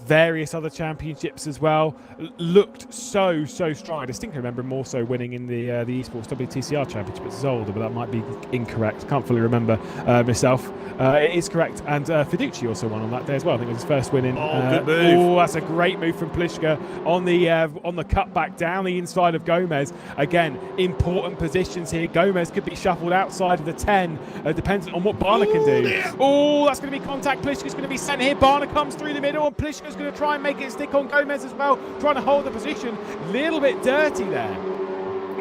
various other championships as well. Looked so strong. I distinctly remember him also winning in the esports WTCR championship. It's older, but that might be incorrect. Can't fully remember myself. It is correct. And Fiducci also won on that day as well. I think it was his first win in. Good move. Oh, that's a great move from Pliszka on the cutback down the inside of Gomez. Again, important positions here. Gomez could be shuffled outside of the 10, dependent on what Barner can do. Yeah. Oh, that's going to be contact. Pliszka's going to be sent here. Barner comes through the middle, and Pliszka's going to try and make it stick on Gomez as well, trying to hold the position. Little bit dirty there.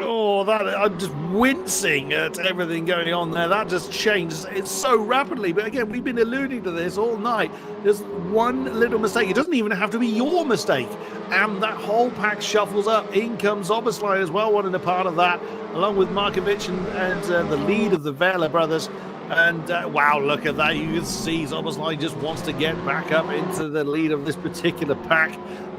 Oh, that I'm just wincing at everything going on there. That just changed it so rapidly. But again, we've been alluding to this all night. There's one little mistake. It doesn't even have to be your mistake. And that whole pack shuffles up. In comes Oberstein as well, wanting a part of that, along with Markovic and the lead of the Vela brothers. And wow, look at that. You can see Oberstein just wants to get back up into the lead of this particular pack.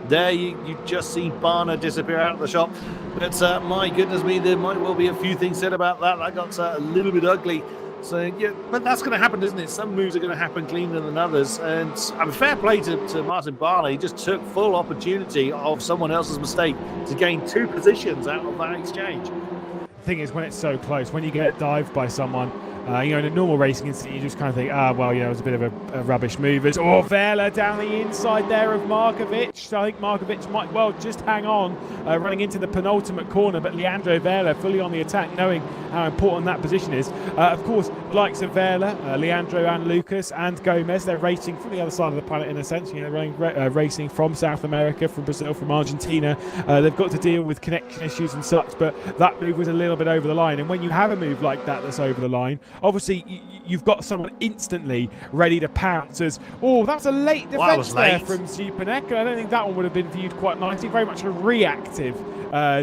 There you just see Barner disappear out of the shop. But my goodness me, there might well be a few things said about that. That got a little bit ugly. So yeah, but that's going to happen, isn't it? Some moves are going to happen cleaner than others. And fair play to Martin Barner. He just took full opportunity of someone else's mistake to gain 2 positions out of that exchange. The thing is, when it's so close, when you get dived by someone, in a normal racing incident, you just kind of think, well, it was a bit of a rubbish move. Vela down the inside there of Markovic. So I think Markovic might well just hang on, running into the penultimate corner, but Leandro Vela fully on the attack, knowing how important that position is. Of course, likes of Vela, Leandro and Lucas and Gomez, they're racing from the other side of the planet in a sense, racing from South America, from Brazil, from Argentina. They've got to deal with connection issues and such, but that move was a little bit over the line. And when you have a move like that that's over the line, obviously you've got someone instantly ready to pounce as, that's a late defence there from Zupanek, and I don't think that one would have been viewed quite nicely. Very much a reactive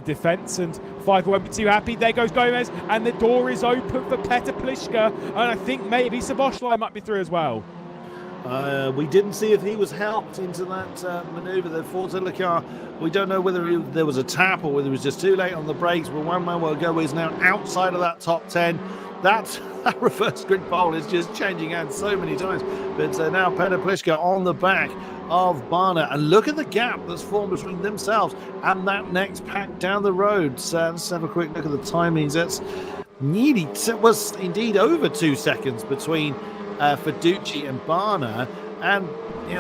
defence, and Pfeiffer won't be too happy. There goes Gomez, and the door is open for Petr Pliška, and I think maybe Soboslai might be through as well. We didn't see if he was helped into that manoeuvre, the Forza car. We don't know whether there was a tap or whether it was just too late on the brakes, but Juan Manuel Gomez is now outside of that top 10. That reverse grid pole is just changing hands so many times. But now Petr Pliška on the back of Barner. And look at the gap that's formed between themselves and that next pack down the road. So let's have a quick look at the timings. It's it was indeed over 2 seconds between Fiducci and Barner. And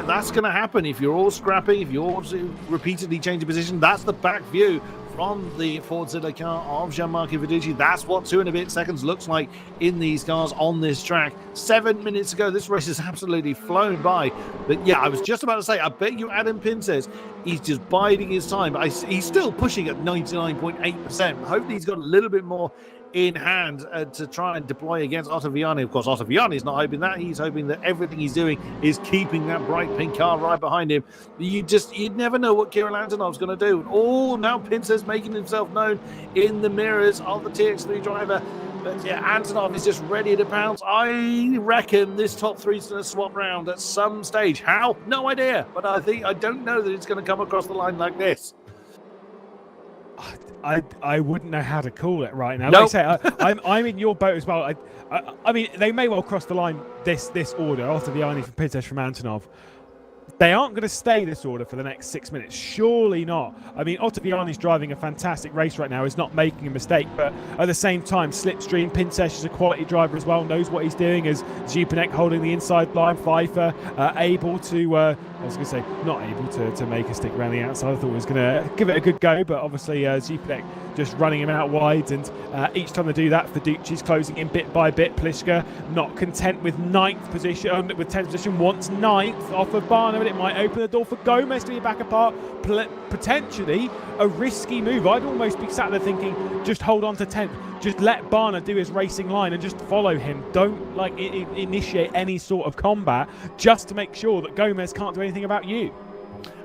that's going to happen if you're all scrapping, if you're all repeatedly changing position. That's the back view from the Forza car of Gianmarco Fiducci. That's what 2 and a bit seconds looks like in these cars on this track. 7 minutes ago, this race has absolutely flown by. But yeah, I was just about to say, I bet you Adam Pin says he's just biding his time. But he's still pushing at 99.8%. Hopefully he's got a little bit more in hand to try and deploy against Ottaviani. Of course, Ottaviani's not hoping that. He's hoping that everything he's doing is keeping that bright pink car right behind him. You'd never know what Kirill Antonov's going to do. Now Pincer's making himself known in the mirrors of the TX3 driver. But yeah, Antonov is just ready to pounce. I reckon this top 3 is going to swap round at some stage. How? No idea. But I don't know that it's going to come across the line like this. I wouldn't know how to call it right now. Nope. Like I say, I'm in your boat as well. I mean, they may well cross the line this order. Ottaviani from Pinter from Antonov. They aren't going to stay this order for the next 6 minutes. Surely not. I mean, Ottaviani's driving a fantastic race right now. He's not making a mistake. But at the same time, Slipstream, Pinsesh is a quality driver as well, knows what he's doing, as Zupanek holding the inside line. Pfeiffer able to, I was going to say, not able to make a stick around the outside. I thought he was going to give it a good go. But obviously, Zupanek just running him out wide. And each time they do that, Fiducci's closing in bit by bit. Pliška not content with 9th position, with 10th position, wants 9th off of Barner. It might open the door for Gomez to be back apart. Potentially a risky move. I'd almost be sat there thinking, just hold on to 10th. Just let Barner do his racing line and just follow him. Don't initiate any sort of combat just to make sure that Gomez can't do anything about you.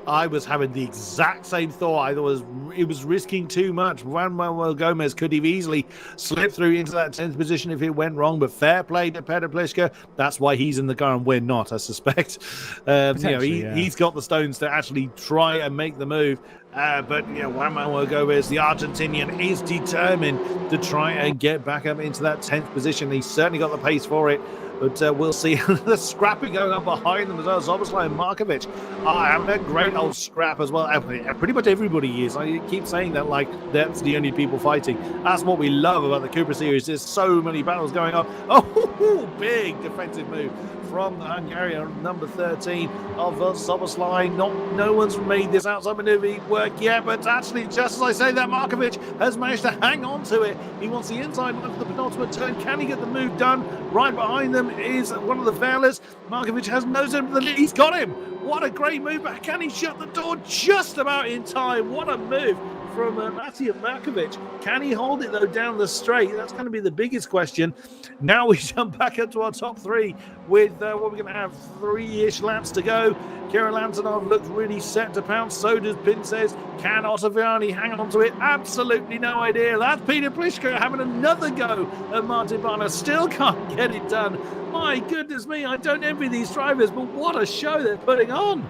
I was having the exact same thought. I thought it was risking too much. Juan Manuel Gomez could have easily slipped through into that 10th position if it went wrong, but fair play to Petr Pliška. That's why he's in the car and we're not, I suspect. He's got the stones to actually try and make the move. But Juan Manuel Gomez, the Argentinian, is determined to try and get back up into that 10th position. He's certainly got the pace for it. But we'll see the scrapping going on behind them as well. Soboslai and Markovic are having a great old scrap as well. Pretty much everybody is. I keep saying that like that's the only people fighting. That's what we love about the CUPRA series. There's so many battles going on. Oh, big defensive move from the Hungarian number 13 of Soboslai. No one's made this outside maneuver work yet, but actually, just as I say that, Markovic has managed to hang on to it. He wants the inside line for the penultimate turn. Can he get the move done? Right behind them is one of the Velas. Markovic has nosed him to the lead. He's got him. What a great move, but can he shut the door just about in time? What a move from Matej Markovic. Can he hold it, though, down the straight? That's going to be the biggest question. Now we jump back up to our top three with what we're going to have 3-ish laps to go. Kirill Antonov looks really set to pounce. So does Pinces. Can Ottaviani hang on to it? Absolutely no idea. That's Peter Pliška having another go at Martin Barner. Still can't get it done. My goodness me, I don't envy these drivers, but what a show they're putting on.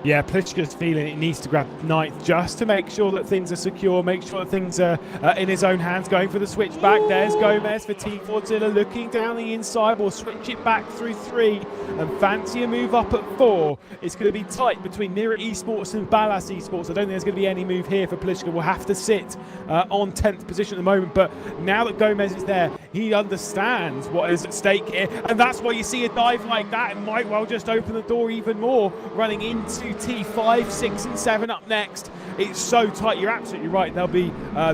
Yeah, Pliška's feeling it needs to grab ninth just to make sure that things are secure, make sure that things are in his own hands. Going for the switchback. There's Gomez for Team Fortilla looking down the inside. We'll switch it back through 3 and fancy a move up at 4. It's going to be tight between Mira Esports and Ballas Esports. I don't think there's going to be any move here for Pliška. We'll have to sit on 10th position at the moment. But now that Gomez is there, he understands what is at stake here. And that's why you see a dive like that. It might well just open the door even more, running into T5, 6 and 7 up next. It's so tight. You're absolutely right. There'll be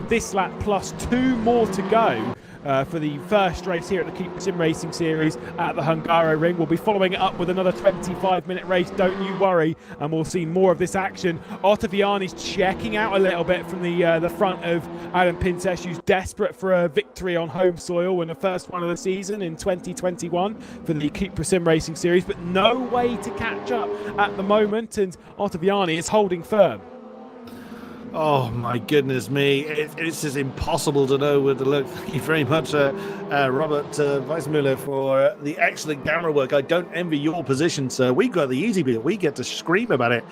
this lap plus 2 more to go for the first race here at the CUPRA SimRacing Series at the Hungaroring. We'll be following it up with another 25-minute race, don't you worry, and we'll see more of this action. Ottaviani's checking out a little bit from the front of Adam Pinces, who's desperate for a victory on home soil and the first one of the season in 2021 for the CUPRA SimRacing Series, but no way to catch up at the moment, and Ottaviani is holding firm. Oh my goodness me, it's just impossible to know where to look. Thank you very much, Robert Wiesenmüller, for the excellent camera work. I don't envy your position, sir. We've got the easy bit. We get to scream about it.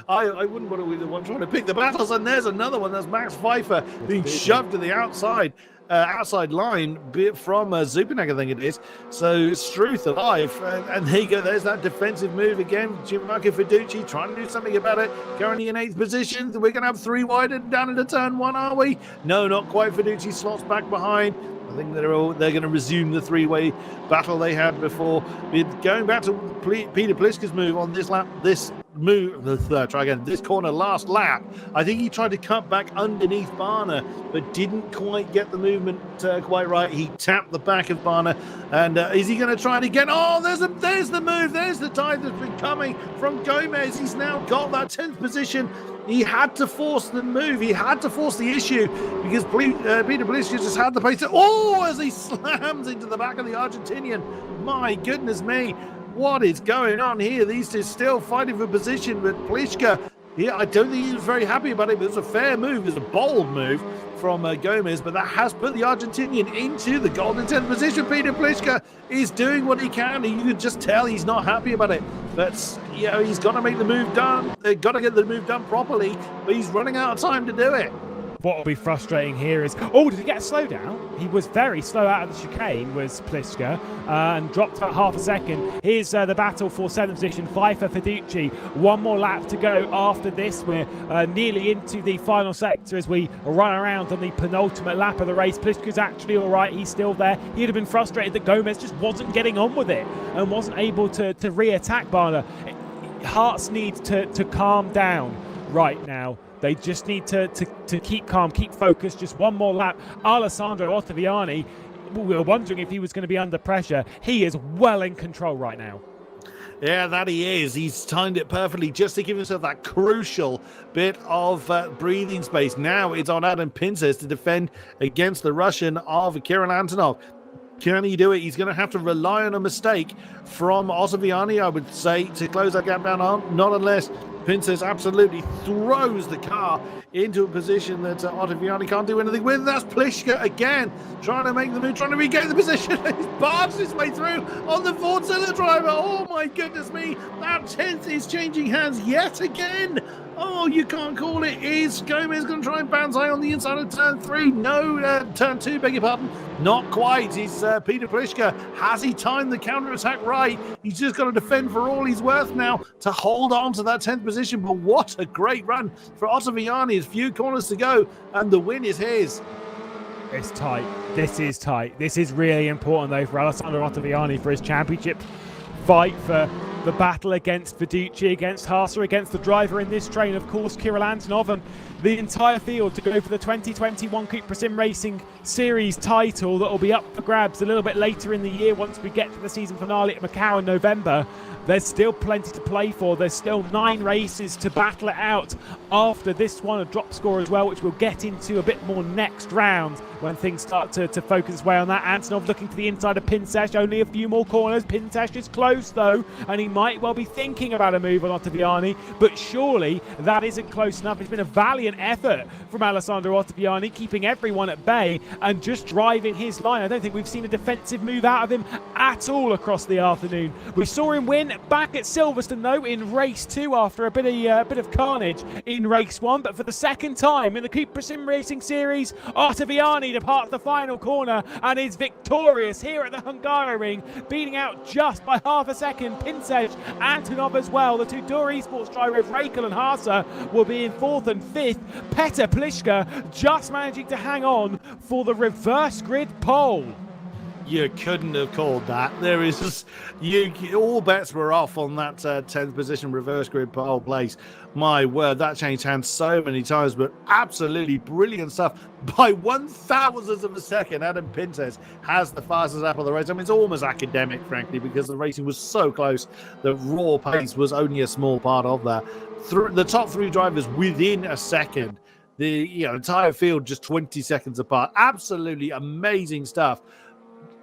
I wouldn't want to be the one trying to pick the battles. And there's another one. That's Max Pfeiffer being shoved to the outside line from Zupanek, I think it is. So Struth alive, and there you go. There's that defensive move again. Gianmarco Fiducci trying to do something about it. Currently in 8th position. We're going to have 3 wide and down into turn 1, are we? No, not quite. Fiducci slots back behind. I think they're going to resume the 3-way battle they had before. Going back to Peter Pliška's move on this lap, this corner last lap, I think he tried to cut back underneath Barner, but didn't quite get the movement quite right. He tapped the back of Barner, and is he going to try it again? Oh, there's the move. There's the dive that's been coming from Gomez. He's now got that 10th position. He had to force the move. He had to force the issue because Peter Pliška just had the pace. Oh, as he slams into the back of the Argentinian. My goodness me. What is going on here? These two still fighting for position, but Pliška, I don't think he was very happy about it, but it was a fair move. It was a bold move from Gomez, but that has put the Argentinian into the golden 10th position. Peter Pliška is doing what he can. You can just tell he's not happy about it. But he's got to make the move done. They've got to get the move done properly, but he's running out of time to do it. What will be frustrating here is, did he get a slowdown? He was very slow out of the chicane, was Pliška, and dropped about half a second. Here's the battle for 7th position, Pfeiffer, Fiducci. 1 more lap to go after this. We're nearly into the final sector as we run around on the penultimate lap of the race. Pliška's actually all right. He's still there. He'd have been frustrated that Gomez just wasn't getting on with it and wasn't able to re-attack Barner. Hearts need to calm down right now. They just need to keep calm, keep focused. Just 1 more lap. Alessandro Ottaviani, we were wondering if he was going to be under pressure. He is well in control right now. Yeah, that he is. He's timed it perfectly just to give himself that crucial bit of breathing space. Now it's on Adam Pinces to defend against the Russian of Kirill Antonov. Can he do it? He's going to have to rely on a mistake from Ottaviani, I would say, to close that gap down. Not unless Pinces absolutely throws the car into a position that Ottaviani can't do anything with. That's Pliška again, trying to make the move, trying to regain the position. He's barged his way through on the Fortilla driver. Oh my goodness me, that 10th is changing hands yet again. Oh, you can't call it. Is Gomez going to try and bounce high on the inside of turn 3? No, turn 2, beg your pardon. Not quite. It's Peter Pliška. Has he timed the counter-attack right? He's just got to defend for all he's worth now to hold on to that 10th position. But what a great run for Ottaviani. A few corners to go, and the win is his. It's tight. This is tight. This is really important, though, for Alessandro Ottaviani for his championship fight for the battle against Viducci, against Haase, against the driver in this train, of course, Kirill Antonov, and the entire field to go for the 2021 CUPRA SimRacing Series title that will be up for grabs a little bit later in the year once we get to the season finale at Macau in November. There's still plenty to play for. There's still 9 races to battle it out after this one, a drop score as well, which we'll get into a bit more next round when things start to focus its way on that. Antonov looking to the inside of Pinsesh, only a few more corners. Pinsesh is close though, and he might well be thinking about a move on Ottaviani, but surely that isn't close enough. It's been a valiant effort from Alessandro Ottaviani, keeping everyone at bay and just driving his line. I don't think we've seen a defensive move out of him at all across the afternoon. We saw him win back at Silverstone though in race 2 after a bit of carnage in race 1, but for the second time in the CUPRA SimRacing Series, Ottaviani departs the final corner and is victorious here at the Hungaroring, beating out just by half a second Pinsesh, Antonov as well. The two Tour Esports drivers Raikkonen and Haase will be in 4th and 5th. Petr Pliška just managing to hang on for the reverse grid pole. You couldn't have called that. There is just, all bets were off on that 10th position reverse grid pole place. My word, that changed hands so many times, but absolutely brilliant stuff. By 1,000th of a second, Adam Pinsesh has the fastest lap of the race. I mean, it's almost academic, frankly, because the racing was so close. The raw pace was only a small part of that. The top 3 drivers within a second. The entire field just 20 seconds apart. Absolutely amazing stuff.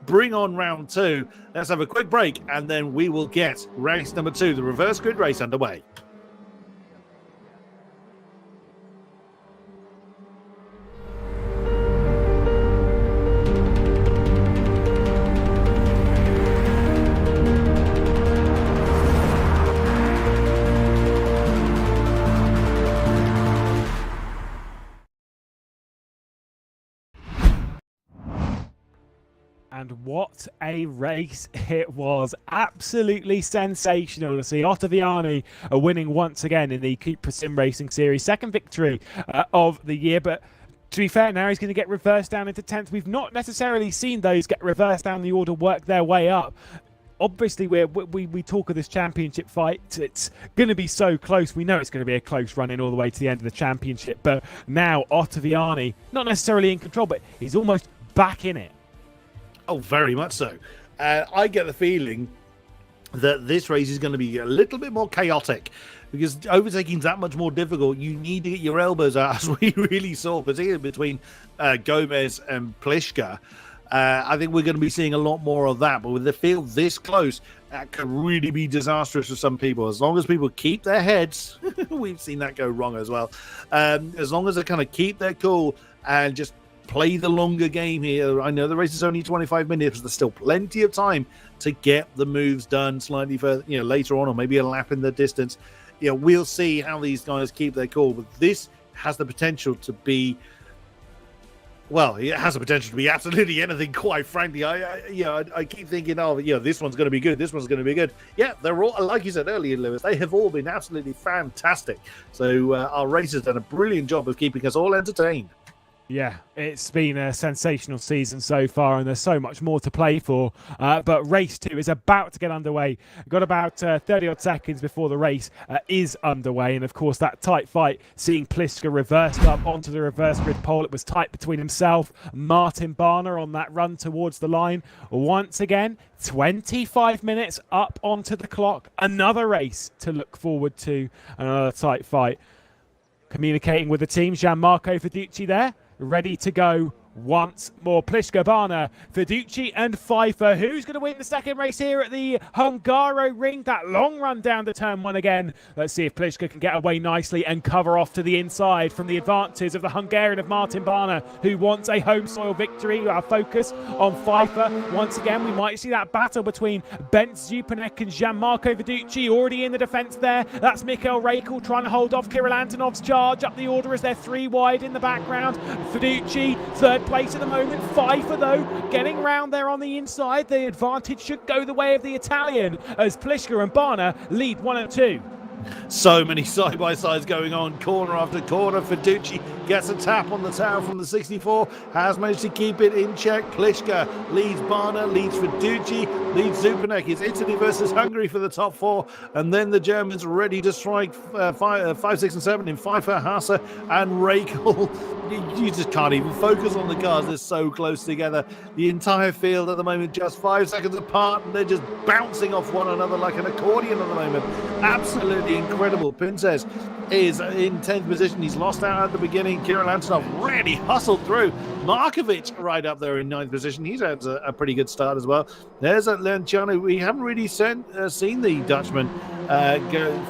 Bring on round 2. Let's have a quick break, and then we will get race number 2, the reverse grid race, underway. And what a race it was. Absolutely sensational to see Ottaviani winning once again in the CUPRA SimRacing Series. Second victory of the year, but to be fair, now he's going to get reversed down into 10th. We've not necessarily seen those get reversed down the order work their way up. Obviously, we talk of this championship fight. It's going to be so close. We know it's going to be a close run in all the way to the end of the championship. But now Ottaviani, not necessarily in control, but he's almost back in it. Oh, very much so. I get the feeling that this race is going to be a little bit more chaotic because overtaking is that much more difficult. You need to get your elbows out, as we really saw, particularly between Gomez and Pliška. I think we're going to be seeing a lot more of that. But with the field this close, that could really be disastrous for some people. As long as people keep their heads, we've seen that go wrong as well. As long as they kind of keep their cool and just play the longer game here. I know the race is only 25 minutes, but there's still plenty of time to get the moves done slightly further, later on, or maybe a lap in the distance. We'll see how these guys keep their cool, but this has the potential to be, well, it has the potential to be absolutely anything, quite frankly. I keep thinking, this one's going to be good, this one's going to be good. Yeah, they're all, like you said earlier, Lewis, they have all been absolutely fantastic. So our race has done a brilliant job of keeping us all entertained. Yeah, it's been a sensational season so far, and there's so much more to play for. But race 2 is about to get underway. Got about 30-odd seconds before the race is underway. And, of course, that tight fight, seeing Pliška reversed up onto the reverse grid pole. It was tight between himself, Martin Barner on that run towards the line. Once again, 25 minutes up onto the clock. Another race to look forward to, another tight fight. Communicating with the team, Gianmarco Fiducci there, ready to go once more. Pliška, Barner, Fiducci and Pfeiffer. Who's going to win the second race here at the Hungaroring? That long run down to turn 1 again. Let's see if Pliška can get away nicely and cover off to the inside from the advances of the Hungarian of Martin Barner, who wants a home soil victory. Our focus on Pfeiffer. Once again, we might see that battle between Bent Zupanek and Gianmarco Fiducci already in the defence there. That's Mikael Raikkonen trying to hold off Kirill Antonov's charge up the order as they're 3 wide in the background. Fiducci, third place at the moment. Pfeiffer, though, getting round there on the inside. The advantage should go the way of the Italian as Pliška and Barner lead 1 and 2. So many side-by-sides going on, corner after corner. Fiducci gets a tap on the tail from the 64, has managed to keep it in check. Pliszka leads Barna, leads Fiduci, leads Zupanek. It's Italy versus Hungary for the top 4, and then the Germans ready to strike 5, 6 and 7 in Pfeiffer, Haase and Rakel. You just can't even focus on the cars. They're so close together. The entire field at the moment just 5 seconds apart, and they're just bouncing off one another like an accordion at the moment. Absolutely incredible. Pinces is in 10th position. He's lost out at the beginning. Kirill Antonov really hustled through. Markovic right up there in 9th position. He's had a pretty good start as well. There's Lanciano. We haven't really seen the Dutchman go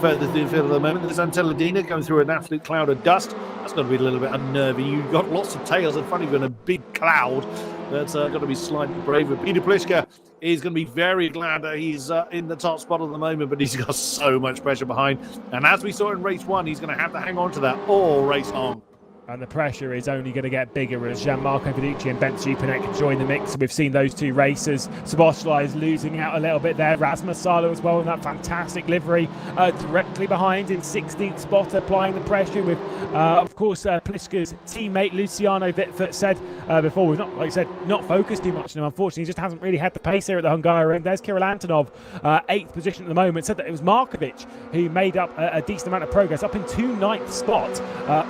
further through the field at the moment. There's Anteladina going through an absolute cloud of dust. That's got to be a little bit unnerving. You've got lots of tails in front of you and a big cloud. That's got to be slightly braver. Peter Pliszka is going to be very glad that he's in the top spot at the moment, but he's got so much pressure behind. And as we saw in race 1, he's going to have to hang on to that all race long. And the pressure is only going to get bigger as Gianmarco Fiduci and Ben Zupanek join the mix. We've seen those two racers. Szoboszlai is losing out a little bit there. Rasmus Salo as well in that fantastic livery directly behind in 16th spot, applying the pressure with, of course, Pliszka's teammate Luciano Wittfurt said before, we've not, like I said, not focused too much on him. Unfortunately, he just hasn't really had the pace here at the Hungaroring. There's Kirill Antonov, 8th position at the moment. Said that it was Markovic who made up a decent amount of progress, up into 9th spot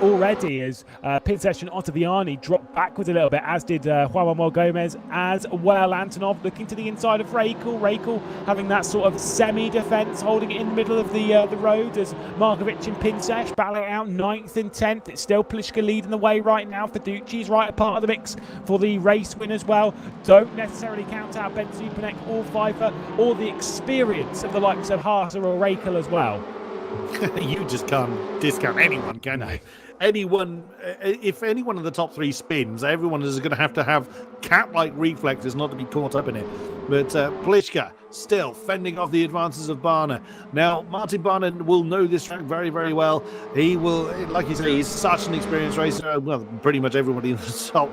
already as Pinces and Ottaviani dropped backwards a little bit, as did Juan Manuel Gomez as well. Antonov looking to the inside of Rakel. Rakel having that sort of semi-defence, holding it in the middle of the road as Markovic and Pinces battling out 9th and 10th. It's still Pliszka leading the way right now. Fiduci's right a part of the mix for the race win as well. Don't necessarily count out Ben Zupanek or Pfeiffer or the experience of the likes of Haase or Rakel as well. You just can't discount anyone, can you? Anyone, if any one of the top 3 spins, everyone is going to have cat-like reflexes not to be caught up in it. But Pliszka still fending off the advances of Barna. Now, Martin Barna will know this track very, very well. He will, like you say, he's such an experienced racer. Well, pretty much everybody in the top,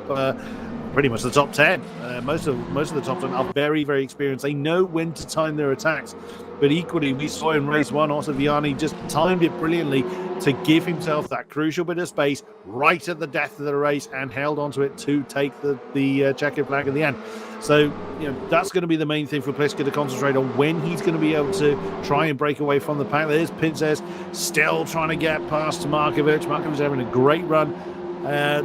pretty much the top 10. Most of the top 10 are very, very experienced. They know when to time their attacks. But equally, we saw in race 1, Ottaviani just timed it brilliantly to give himself that crucial bit of space right at the death of the race and held onto it to take the checkered flag at the end. So, that's going to be the main thing for Pliszka to concentrate on, when he's going to be able to try and break away from the pack. There's Pinces still trying to get past Markovic. Markovic's having a great run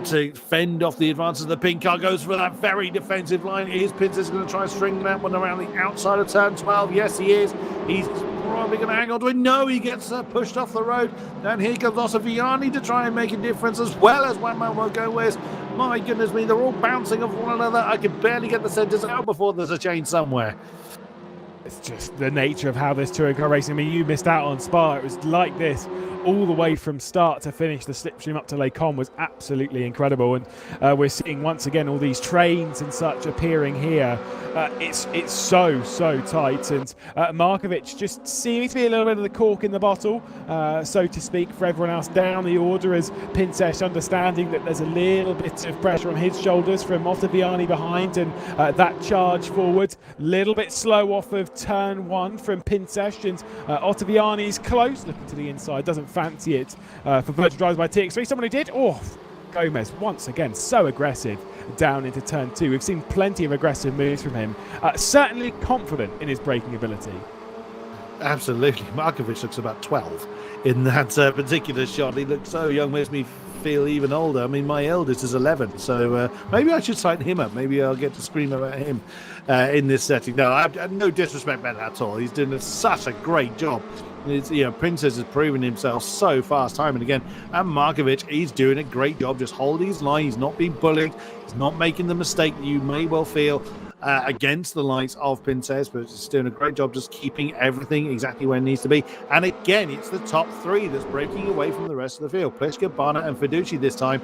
to fend off the advances. The pink car goes for that very defensive line. Is Pinces going to try and string that one around the outside of turn 12? Yes, he is. He's probably going to hang on to it. No, he gets pushed off the road. And here comes Ottaviani to try and make a difference, as well as Juan Manuel Gomez. My goodness me, they're all bouncing off one another. I can barely get the centres out before there's a change somewhere. It's just the nature of how this touring car racing. I mean, you missed out on Spa. It was like this all the way from start to finish. The slipstream up to Les Combes was absolutely incredible, and we're seeing once again all these trains and such appearing here. It's so tight, and Markovic just seeming to be a little bit of the cork in the bottle, so to speak, for everyone else down the order, as Pinces understanding that there's a little bit of pressure on his shoulders from Ottaviani behind, and that charge forward, little bit slow off of turn 1 from Pinces, and Ottaviani's close, looking to the inside, doesn't fancy it for virtual drives by TX3. Someone who did. Gomez once again so aggressive down into turn 2. We've seen plenty of aggressive moves from him. Certainly confident in his braking ability. Absolutely. Markovic looks about 12 in that particular shot. He looks so young, makes me feel even older. I mean, my eldest is 11, so maybe I should sign him up. Maybe I'll get to scream about him in this setting. No, I have no disrespect about that at all. He's doing such a great job. Pinces has proven himself so fast time and again, and Markovic, he's doing a great job just holding his line. He's not being bullied. He's not making the mistake that you may well feel against the likes of Pinces, but he's doing a great job just keeping everything exactly where it needs to be. And again, it's the top 3 that's breaking away from the rest of the field. Pliszka, Barna and Fiduci this time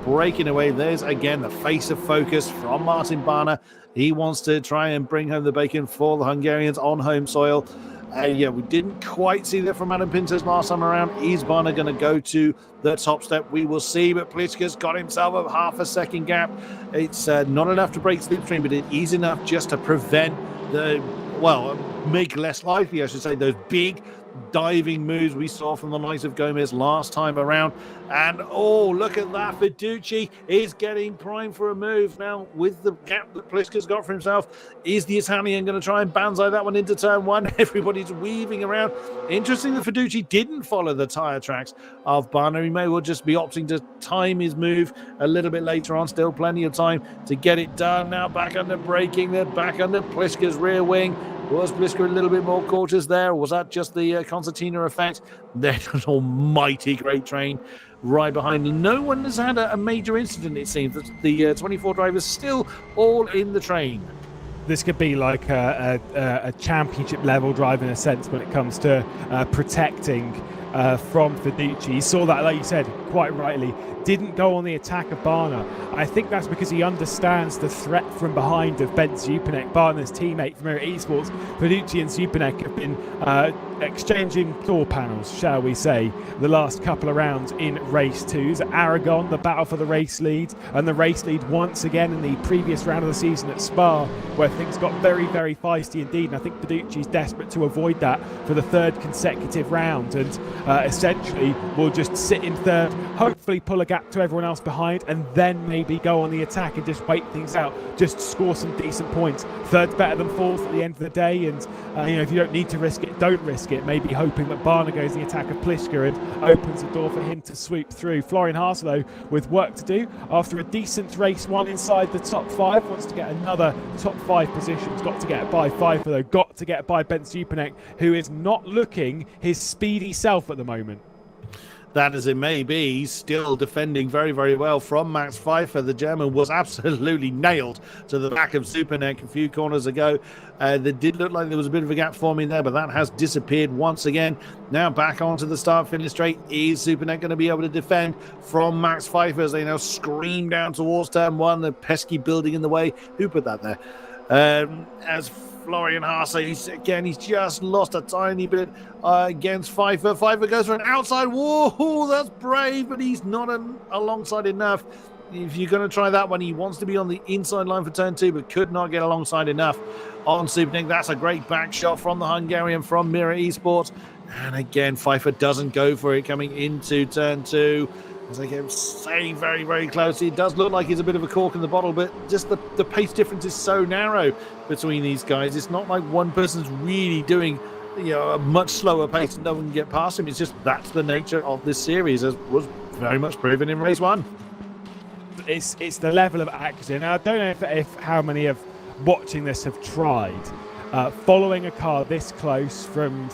breaking away. There's again the face of focus from Martin Barna. He wants to try and bring home the bacon for the Hungarians on home soil. We didn't quite see that from Adam Pinces last time around. Is Barna going to go to the top step? We will see, but Pliszka's got himself a half a second gap. It's not enough to break slipstream, but it is enough just to prevent make less likely, I should say, those big diving moves we saw from the likes of Gomez last time around. And oh, look at that. Fiducci is getting primed for a move now with the gap that Pliska's got for himself. Is the Italian going to try and banzai that one into turn one? Everybody's weaving around. Interesting that Fiducci didn't follow the tyre tracks of Barner. He may well just be opting to time his move a little bit later on. Still plenty of time to get it done. Now back under braking. They're back under Pliska's rear wing. Was Pliska a little bit more cautious there? Or was that just the concertina effect? There's an almighty great train right behind. No one has had a major incident, it seems. The 24 drivers still all in the train. This could be like a championship level drive in a sense when it comes to protecting from Fiducci. He saw that, like you said, quite rightly, didn't go on the attack of Barner. I think that's because he understands the threat from behind of Ben Zupanek, Barner's teammate from Mirror Esports. Fiducci and Zupanek have been exchanging door panels, shall we say, the last couple of rounds in race twos. Aragon, the battle for the race lead, and the race lead once again in the previous round of the season at Spa, where things got very, very feisty indeed. And I think Fiduci's desperate to avoid that for the third consecutive round, and essentially will just sit in third, hopefully pull a gap to everyone else behind, and then maybe go on the attack and just wait things out, just score some decent points. Third's better than fourth at the end of the day, and if you don't need to risk it, don't risk it. Maybe hoping that Barner goes the attack of Pliska and opens the door for him to sweep through. Florian Haase, though, with work to do after a decent race one inside the top five, wants to get another top five positions. Got to get by Pfeiffer, though. Got to get by Ben Zupanek, who is not looking his speedy self at the moment. That as it may be, he's still defending very, very well from Max Pfeiffer. The German was absolutely nailed to the back of Zupanek a few corners ago. There did look like there was a bit of a gap forming there, but that has disappeared once again. Now back onto the start-finish straight. Is Zupanek going to be able to defend from Max Pfeiffer as they now scream down towards turn one? The pesky building in the way. Who put that there? As Florian Haase, he's just lost a tiny bit against Pfeiffer. Pfeiffer goes for an outside. Whoa, that's brave, but he's not alongside enough. If you're going to try that one, he wants to be on the inside line for turn two, but could not get alongside enough on Zupanek. That's a great back shot from the Hungarian from Mirror Esports. And again, Pfeiffer doesn't go for it coming into turn two. As they get staying very, very close. It does look like he's a bit of a cork in the bottle, but just the pace difference is so narrow between these guys. It's not like one person's really doing a much slower pace and no one can get past him. It's just that's the nature of this series, as was very much proven in race one. It's the level of action. I don't know if how many of watching this have tried following a car this close from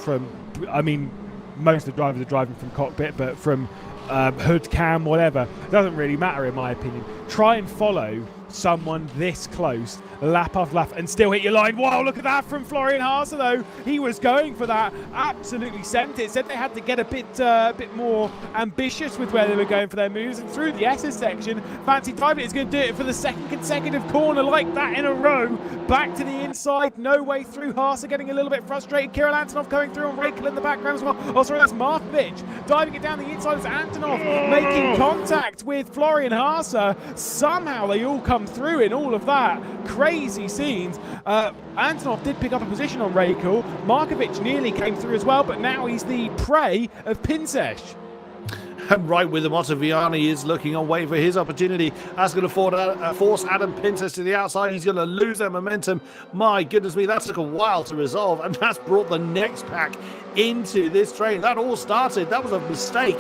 I mean, most of the drivers are driving from cockpit, but from hood cam, whatever, doesn't really matter in my opinion. Try and follow someone this close, lap after lap, and still hit your line. Wow, look at that from Florian Haase, though. He was going for that, absolutely sent it. Said they had to get a bit more ambitious with where they were going for their moves, and through the SS section, fancy driving is going to do it for the second consecutive corner like that in a row. Back to the inside, no way through. Haase getting a little bit frustrated. Kirill Antonov coming through, and Rakel in the background as well. Oh, sorry, that's Markovic diving it down the inside as Antonov making contact with Florian Haase. Somehow they all come through in all of that. Crazy scenes. Antonov did pick up a position on Rakel. Markovic nearly came through as well, but now he's the prey of Pinsesh. And right with him, Ottaviani is looking on, waiting for his opportunity. That's going to force Adam Pinsesh to the outside. He's going to lose their momentum. My goodness me, that took a while to resolve, and that's brought the next pack into this train. That all started. That was a mistake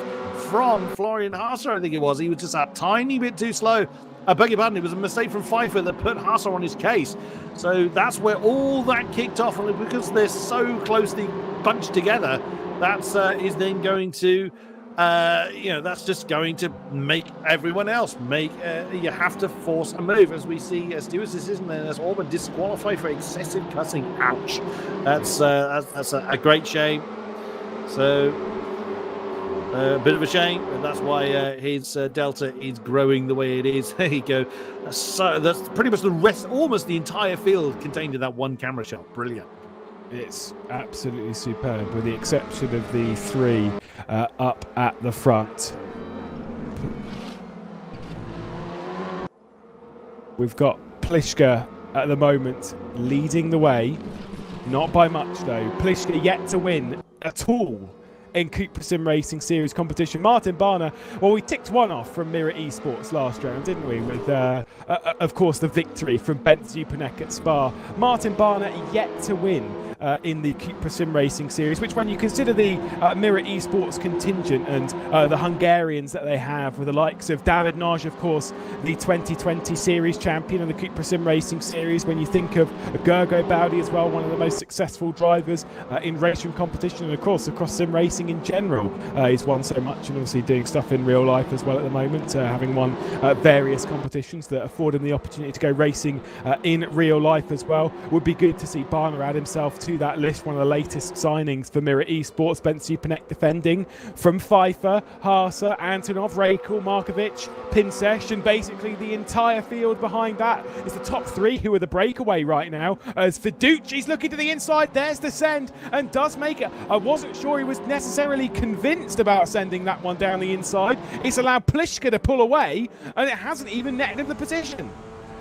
from Florian Haase, I think it was. He was just a tiny bit too slow. I beg your pardon, it was a mistake from Pfeiffer that put Haase on his case. So that's where all that kicked off, and because they're so closely bunched together, that's is then going to, that's just going to make everyone else you have to force a move, as we see Stewart's decision there. That's all but disqualified for excessive cussing. Ouch. That's a great shame. So a bit of a shame, and that's why his delta is growing the way it is. There you go. So that's pretty much the rest, almost the entire field contained in that one camera shot. Brilliant. It's absolutely superb, with the exception of the three up at the front. We've got Pliska at the moment leading the way. Not by much, though. Pliska yet to win at all in CUPRA SimRacing Series competition. Martin Barner, well, we ticked one off from Mirror Esports last round, didn't we? With, of course, the victory from Ben Zupanek at Spa. Martin Barner yet to win in the CUPRA SimRacing Series, which, when you consider the Mirror Esports contingent and the Hungarians that they have, with the likes of David Nagy, of course, the 2020 Series champion of the CUPRA SimRacing Series, when you think of Gergo Baudi as well, one of the most successful drivers in RaceRoom competition, and of course across sim racing in general. He's won so much, and obviously doing stuff in real life as well at the moment, having won various competitions that afford him the opportunity to go racing in real life as well. Would be good to see Barner add himself to that list. One of the latest signings for Mirror Esports. Ben Zupanek defending from Pfeiffer, Haase, Antonov, Rakel, Markovic, Pinsesh, and basically the entire field behind that is the top three who are the breakaway right now, as Fiduci's looking to the inside. There's the send and does make it. I wasn't sure he was necessarily convinced about sending that one down the inside. It's allowed Pliszka to pull away, and it hasn't even netted him the position.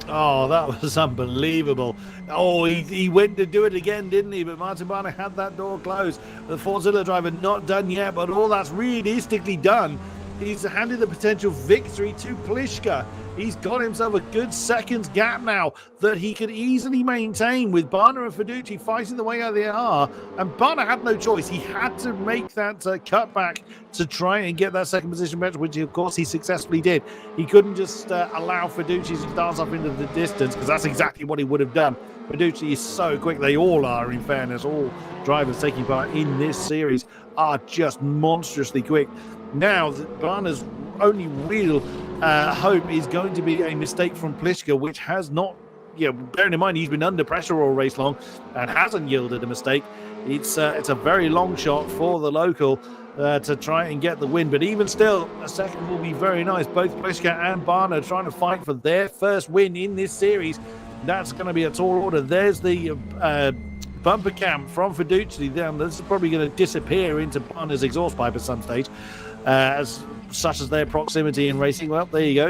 Oh, that was unbelievable. Oh, he went to do it again, didn't he? But Martin Barner had that door closed. The Forzilla driver not done yet, but all that's realistically done. He's handed the potential victory to Pliszka. He's got himself a good seconds gap now that he could easily maintain, with Barner and Fiduci fighting the way they are. And Barner had no choice. He had to make that cutback to try and get that second position match, which of course he successfully did. He couldn't just allow Fiduci to dance off into the distance, because that's exactly what he would have done. Fiduci is so quick. They all are, in fairness. All drivers taking part in this series are just monstrously quick. Now, Barner's only real hope is going to be a mistake from Pliszka, which has not, bearing in mind he's been under pressure all race long and hasn't yielded a mistake. It's a very long shot for the local to try and get the win. But even still, a second will be very nice. Both Pliszka and Barner trying to fight for their first win in this series. That's going to be a tall order. There's the bumper cam from Fiduci. This is probably going to disappear into Barner's exhaust pipe at some stage, such as their proximity in racing. Well, there you go.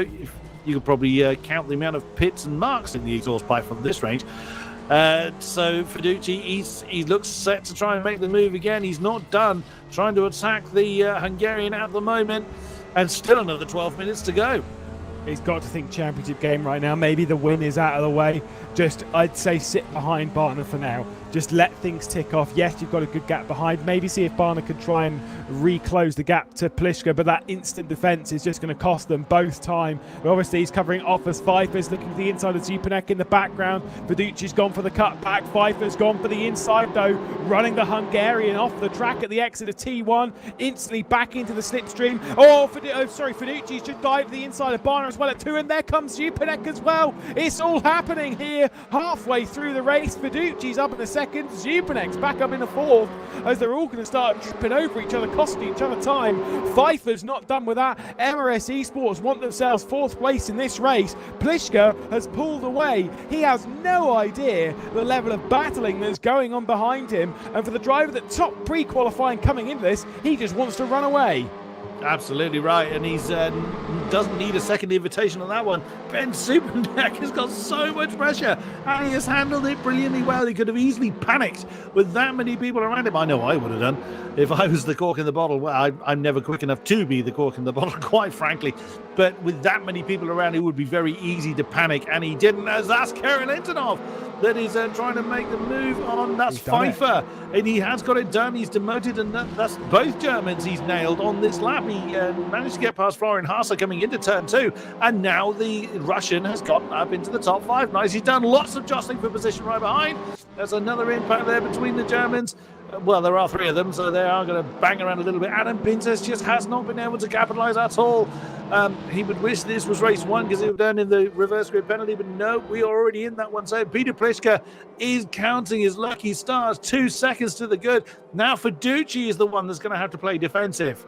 You could probably count the amount of pits and marks in the exhaust pipe from this range. So Fiduci, he looks set to try and make the move again. He's not done trying to attack the Hungarian at the moment, and still another 12 minutes to go. He's got to think championship game right now. Maybe the win is out of the way. Just, I'd say, sit behind Barner for now. Just let things tick off. Yes, you've got a good gap behind. Maybe see if Barner could try and reclose the gap to Pliszka, but that instant defence is just going to cost them both time. But obviously, he's covering off as Pfeiffer's looking to the inside of Zupanek in the background. Fiduci's gone for the cutback. Pfeiffer's gone for the inside, though, running the Hungarian off the track at the exit of T1, instantly back into the slipstream. Fiduci's just dived to the inside of Barner as well at 2, and there comes Zupanek as well. It's all happening here halfway through the race. Fiduci's up in the second, Zupanek's back up in the fourth, as they're all going to start tripping over each other, costing each other time. Pfeiffer's not done with that. MRS Esports want themselves fourth place in this race. Pliszka has pulled away. He has no idea the level of battling that's going on behind him, and for the driver that top pre-qualifying coming into this, he just wants to run away. Absolutely right, and he's doesn't need a second invitation on that one. Ben Zupanek has got so much pressure, and he has handled it brilliantly well. He could have easily panicked with that many people around him. I know I would have done if I was the cork in the bottle. Well, I'm never quick enough to be the cork in the bottle, quite frankly. But with that many people around, it would be very easy to panic, and he didn't. As that's Karen Antonov that is trying to make the move on. That's Pfeiffer, and he has got it done. He's demoted, and that's both Germans he's nailed on this lap. He managed to get past Florian Haase coming into turn 2, and now the Russian has gotten up into the top 5. Nice. He's done lots of jostling for position right behind. There's another impact there between the Germans. Well, there are 3 of them, so they are going to bang around a little bit. Adam Pinses just has not been able to capitalise at all. He would wish this was race 1 because he would have done in the reverse grid penalty, but no, we are already in that one. So Peter Pliszka is counting his lucky stars. 2 seconds to the good. Now Fiduci is the one that's going to have to play defensive.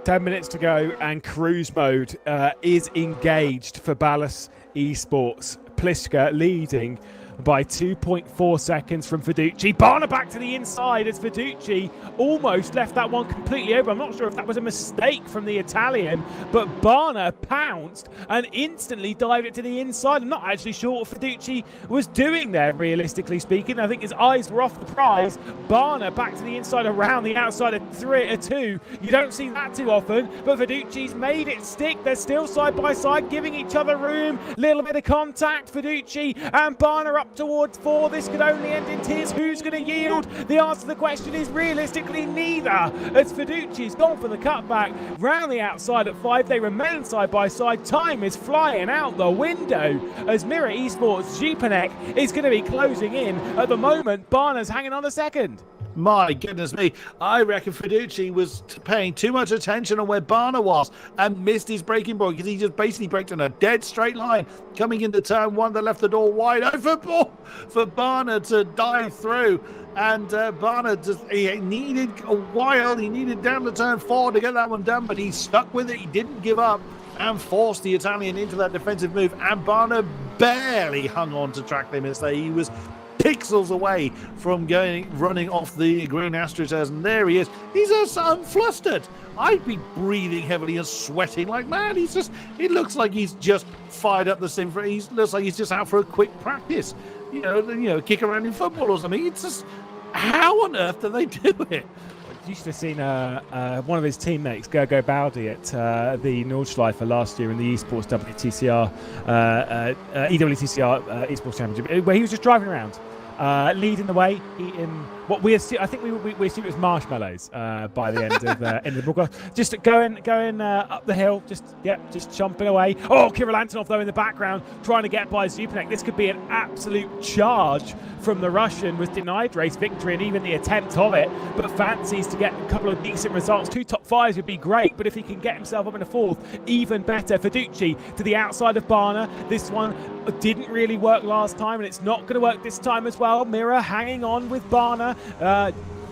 10 minutes to go, and cruise mode is engaged for Ballas Esports. Pliszka leading by 2.4 seconds from Fiducci. Barner back to the inside as Fiducci almost left that one completely open. I'm not sure if that was a mistake from the Italian, but Barner pounced and instantly dived it to the inside. I'm not actually sure what Fiducci was doing there, realistically speaking. I think his eyes were off the prize. Barner back to the inside around the outside of 2. You don't see that too often, but Fiducci's made it stick. They're still side by side, giving each other room. Little bit of contact. Fiducci and Barner up towards 4. This could only end in tears. Who's going to yield? The answer to the question is realistically neither, as Fiducci's gone for the cutback round the outside at 5. They remain side by side. Time is flying out the window as Mirror Esports Zupanek is going to be closing in. At the moment, Barner's hanging on a second. My goodness me, I reckon Fiducci was paying too much attention on where Barner was and missed his braking point because he just basically braked in a dead straight line coming into turn 1 that left the door wide open for Barner to dive through. And Barner he needed a while. He needed down to turn 4 to get that one done, but he stuck with it. He didn't give up and forced the Italian into that defensive move. And Barner barely hung on to track limits there. He was pixels away from running off the green AstroTurf, and there he is. He's just unflustered. I'd be breathing heavily and sweating like mad. It looks like he's just fired up the sim. He looks like he's just out for a quick practice. You know, kick around in football or something. It's just, how on earth do they do it? You should have seen one of his teammates, Gergo Baldi, at the Nordschleife last year in the esports WTCR, EWTCR esports championship, where he was just driving around, leading the way, eating what we assume. I think we assume it was marshmallows by the end of the broadcast. Just going up the hill, just chomping away. Oh, Kirill Antonov though in the background trying to get by Zupanek. This could be an absolute charge from the Russian. Was denied race victory and even the attempt of it, but fancies to get a couple of decent results. 2 top 5s would be great, but if he can get himself up in a 4th, even better. Fiducci to the outside of Barner. This one didn't really work last time, and it's not going to work this time as well. Mirror hanging on with Barner.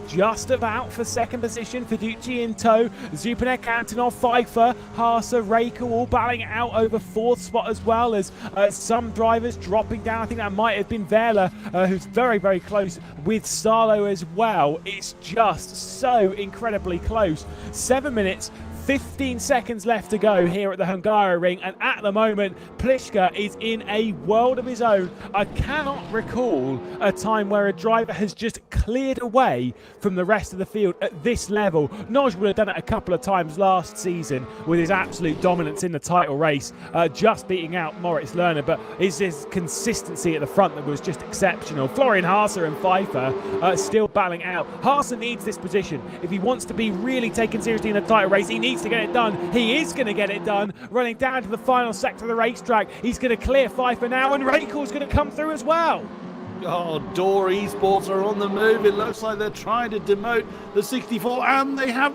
Just about for second position. Fiducci in tow. Zupanek, Antonov, Pfeiffer, Haase, Raker all battling it out over 4th spot as well, as some drivers dropping down. I think that might have been Verla, who's very, very close with Salo as well. It's just so incredibly close. 7 minutes, 15 seconds left to go here at the Hungaroring, and at the moment Pliszka is in a world of his own. I cannot recall a time where a driver has just cleared away from the rest of the field at this level. Nagy would have done it a couple of times last season with his absolute dominance in the title race, just beating out Moritz Lerner, but it's his consistency at the front that was just exceptional. Florian Haase and Pfeiffer still battling out. Haase needs this position if he wants to be really taken seriously in the title race. He needs to get it done. He is going to get it done. Running down to the final sector of the racetrack. He's going to clear Pfeiffer now, and Rakel's going to come through as well. Oh, Door Esports are on the move. It looks like they're trying to demote the 64, and they have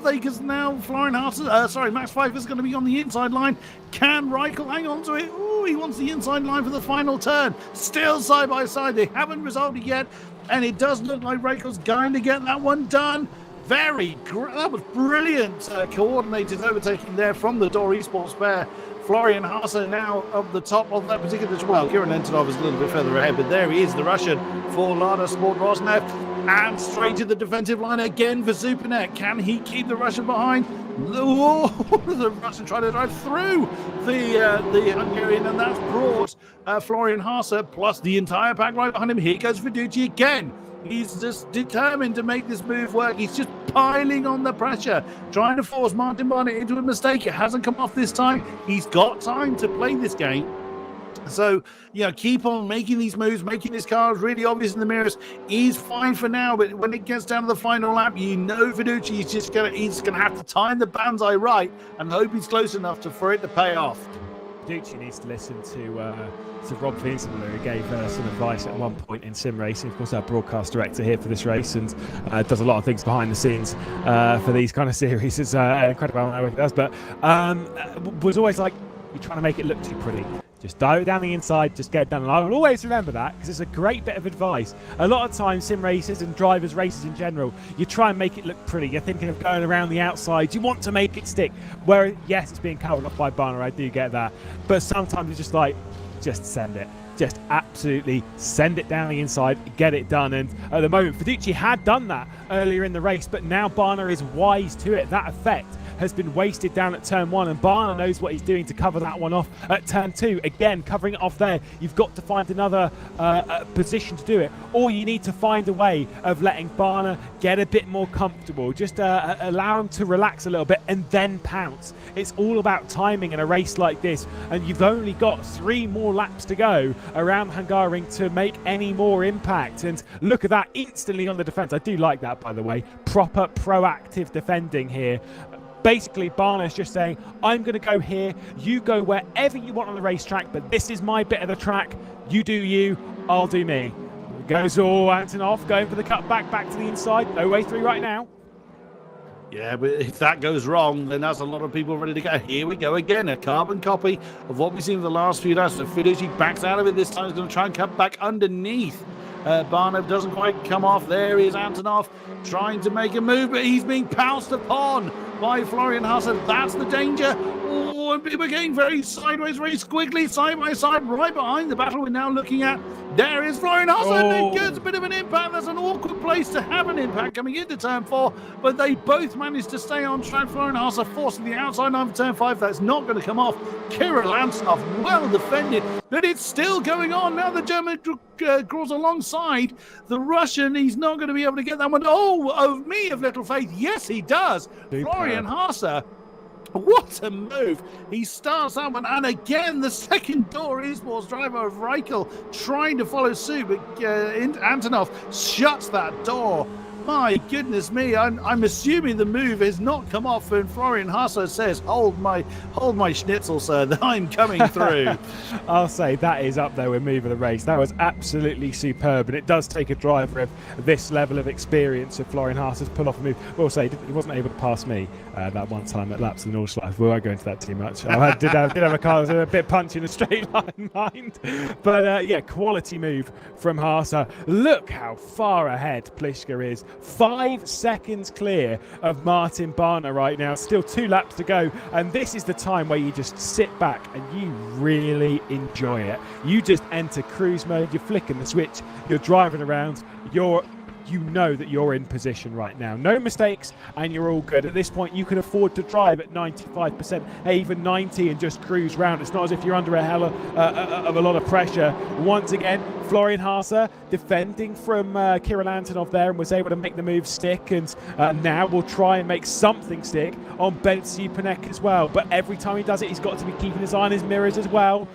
they? Because now Florian Haase, Max Pfeiffer's going to be on the inside line. Can Reichel hang on to it? Oh, he wants the inside line for the final turn. Still side by side. They haven't resolved it yet, and it does look like Reichel's going to get that one done. That was brilliant coordinated overtaking there from the Door Esports pair. Florian Haase now up the top of that particular as well. Kirill Antonov is a little bit further ahead, but there he is, the Russian for Lada Sport Rosneft. And straight to the defensive line again for Zupanek. Can he keep the Russian behind? The Russian trying to drive through the Hungarian, and that's brought Florian Haase plus the entire pack right behind him. Here goes Fiducci again. He's just determined to make this move work. He's just piling on the pressure, trying to force Martin Barnett into a mistake. It hasn't come off this time. He's got time to play this game. So, keep on making these moves, making this car really obvious in the mirrors. He's fine for now, but when it gets down to the final lap, Fiducci is he's gonna have to time the banzai right and hope he's close enough for it to pay off. Fiducci needs to listen to Rob Wiesenmüller, who gave some advice at one point in sim racing. Of course, our broadcast director here for this race, and does a lot of things behind the scenes for these kind of series. It's incredible how it does, but was always like, you're trying to make it look too pretty. Just dive it down the inside, just get it done. And I will always remember that, because it's a great bit of advice. A lot of times, sim races and drivers' races in general, you try and make it look pretty. You're thinking of going around the outside. You want to make it stick. Where, yes, it's being covered off by Barner, I do get that. But sometimes it's just like, just send it. just absolutely send it down the inside, get it done. And at the moment, Fiducci had done that earlier in the race, but now Barna is wise to it. That effect has been wasted down at turn 1, and Barna knows what he's doing to cover that one off at turn 2. Again, covering it off there, you've got to find another position to do it, or you need to find a way of letting Barna get a bit more comfortable, just allow him to relax a little bit and then pounce. It's all about timing in a race like this, and you've only got 3 more laps to go around Hungaroring to make any more impact. And look at that, instantly on the defence. I do like that, by the way. Proper proactive defending here. Basically, Barna's just saying, I'm going to go here, you go wherever you want on the racetrack, but this is my bit of the track. You do you, I'll do me. Goes Antonov going for the cut back to the inside. No way through right now. Yeah, but if that goes wrong, then that's a lot of people ready to go. Here we go again, a carbon copy of what we've seen in the last few laps. So Fiducci backs out of it this time. He's going to try and cut back underneath. Barna doesn't quite come off. There is Antonov trying to make a move, but he's being pounced upon by Florian Hasse. That's the danger. Oh, and people getting very sideways, very squiggly, side by side, right behind the battle we're now looking at. There is Florian Hasse. Oh. It gets a bit of an impact. That's an awkward place to have an impact coming into turn 4, but they both managed to stay on track. Florian Hasse forcing the outside line for turn 5. That's not going to come off. Kirill Antonov, well defended, but it's still going on. Now the German crawls alongside the Russian. He's not going to be able to get that one. Oh, of me of little faith. Yes, he does. Super. Florian Hasse. What a move. He starts that one, and again the second door esports driver of Reichel trying to follow suit, but Antonov shuts that door. My goodness me, I'm assuming the move has not come off, and Florian Hasse says, hold my schnitzel, sir, that I'm coming through. I'll say that is up there with move of the race. That was absolutely superb, and it does take a driver of this level of experience of Florian Hasse's pull off a move. We'll say he wasn't able to pass me that one time at laps in Nordschleife. We won't go into that too much. I did have a car that was a bit punchy in a straight line, mind. But yeah, quality move from Hasse. Look how far ahead Pliska is. 5 seconds clear of Martin Barna right now. Still 2 laps to go, and this is the time where you just sit back and you really enjoy it. You just enter cruise mode, you're flicking the switch, you're driving around, you know that you're in position right now. No mistakes, and you're all good. At this point, you can afford to drive at 95%, even 90, and just cruise round. It's not as if you're under a hell of a lot of pressure. Once again, Florian Hasse defending from Kirill Antonov there, and was able to make the move stick, and now we'll try and make something stick on Ben Supanek as well. But every time he does it, he's got to be keeping his eye on his mirrors as well.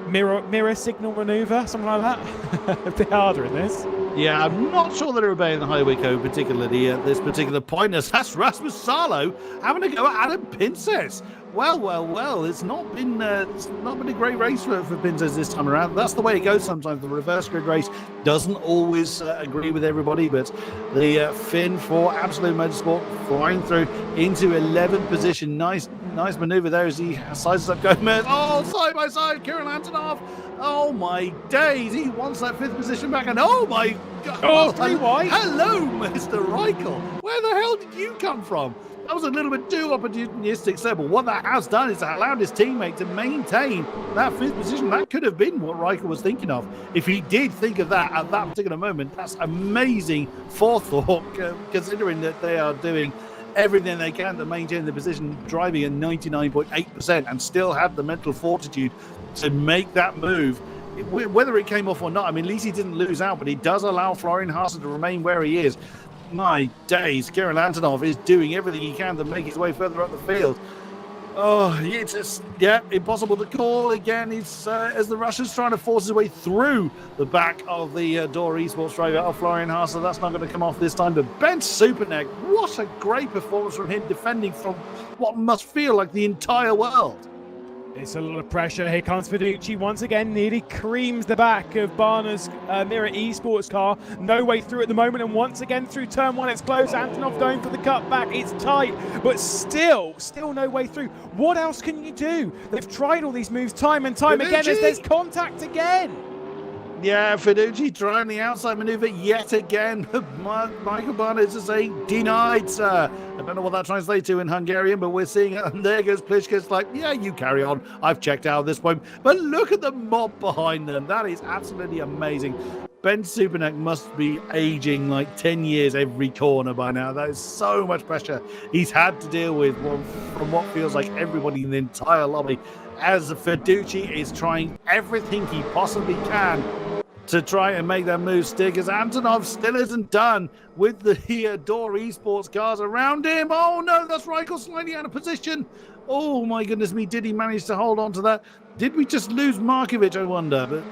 Mirror signal maneuver, something like that. A bit harder in this. Yeah, I'm not sure they're obeying the highway code particularly at this particular point. That's Rasmus Salo having to go at Adam Pinces. Well, it's not been a great race for Pinces this time around. That's the way it goes sometimes. The reverse grid race doesn't always agree with everybody, but the Finn for Absolute Motorsport flying through into 11th position. Nice maneuver there as he sizes up Gomez. Oh, side by side, Kirill Antonov. Oh my days, he wants that 5th position back, and oh my God. Oh, hello, Mr. Reichel. Where the hell did you come from? That was a little bit too opportunistic there, but what that has done is allowed his teammate to maintain that 5th position. That could have been what Reichel was thinking of. If he did think of that at that particular moment, that's amazing forethought, considering that they are doing everything they can to maintain the position, driving at 99.8%, and still have the mental fortitude to make that move. Whether it came off or not, I mean, at least he didn't lose out, but he does allow Florian Hasse to remain where he is. My days, Kirill Antonov is doing everything he can to make his way further up the field. Oh, it's just, impossible to call again. It's as the Russian's trying to force his way through the back of the Door Esports driver of Florian Hasse. That's not going to come off this time. But Ben Supanek, what a great performance from him, defending from what must feel like the entire world. It's a lot of pressure. Here comes Fiducci once again, nearly creams the back of Barna's Mirror Esports car. No way through at the moment, and once again through turn 1, it's close. Antonov going for the cutback. It's tight, but still no way through. What else can you do? They've tried all these moves time and time again as there's contact again. Yeah, Fiducci trying the outside maneuver yet again. Michael Barnett to say, denied, sir. I don't know what that translates to in Hungarian, but we're seeing it. And there goes Pliszka. It's like, yeah, you carry on. I've checked out at this point. But look at the mob behind them. That is absolutely amazing. Ben Superneck must be aging like 10 years every corner by now. That is so much pressure he's had to deal with from what feels like everybody in the entire lobby, as Fiducci is trying everything he possibly can to try and make that move stick, as Antonov still isn't done with the Door Esports cars around him. Oh no, that's Reichel slightly out of position. Oh my goodness me, did he manage to hold on to that? Did we just lose Markovic, I wonder? But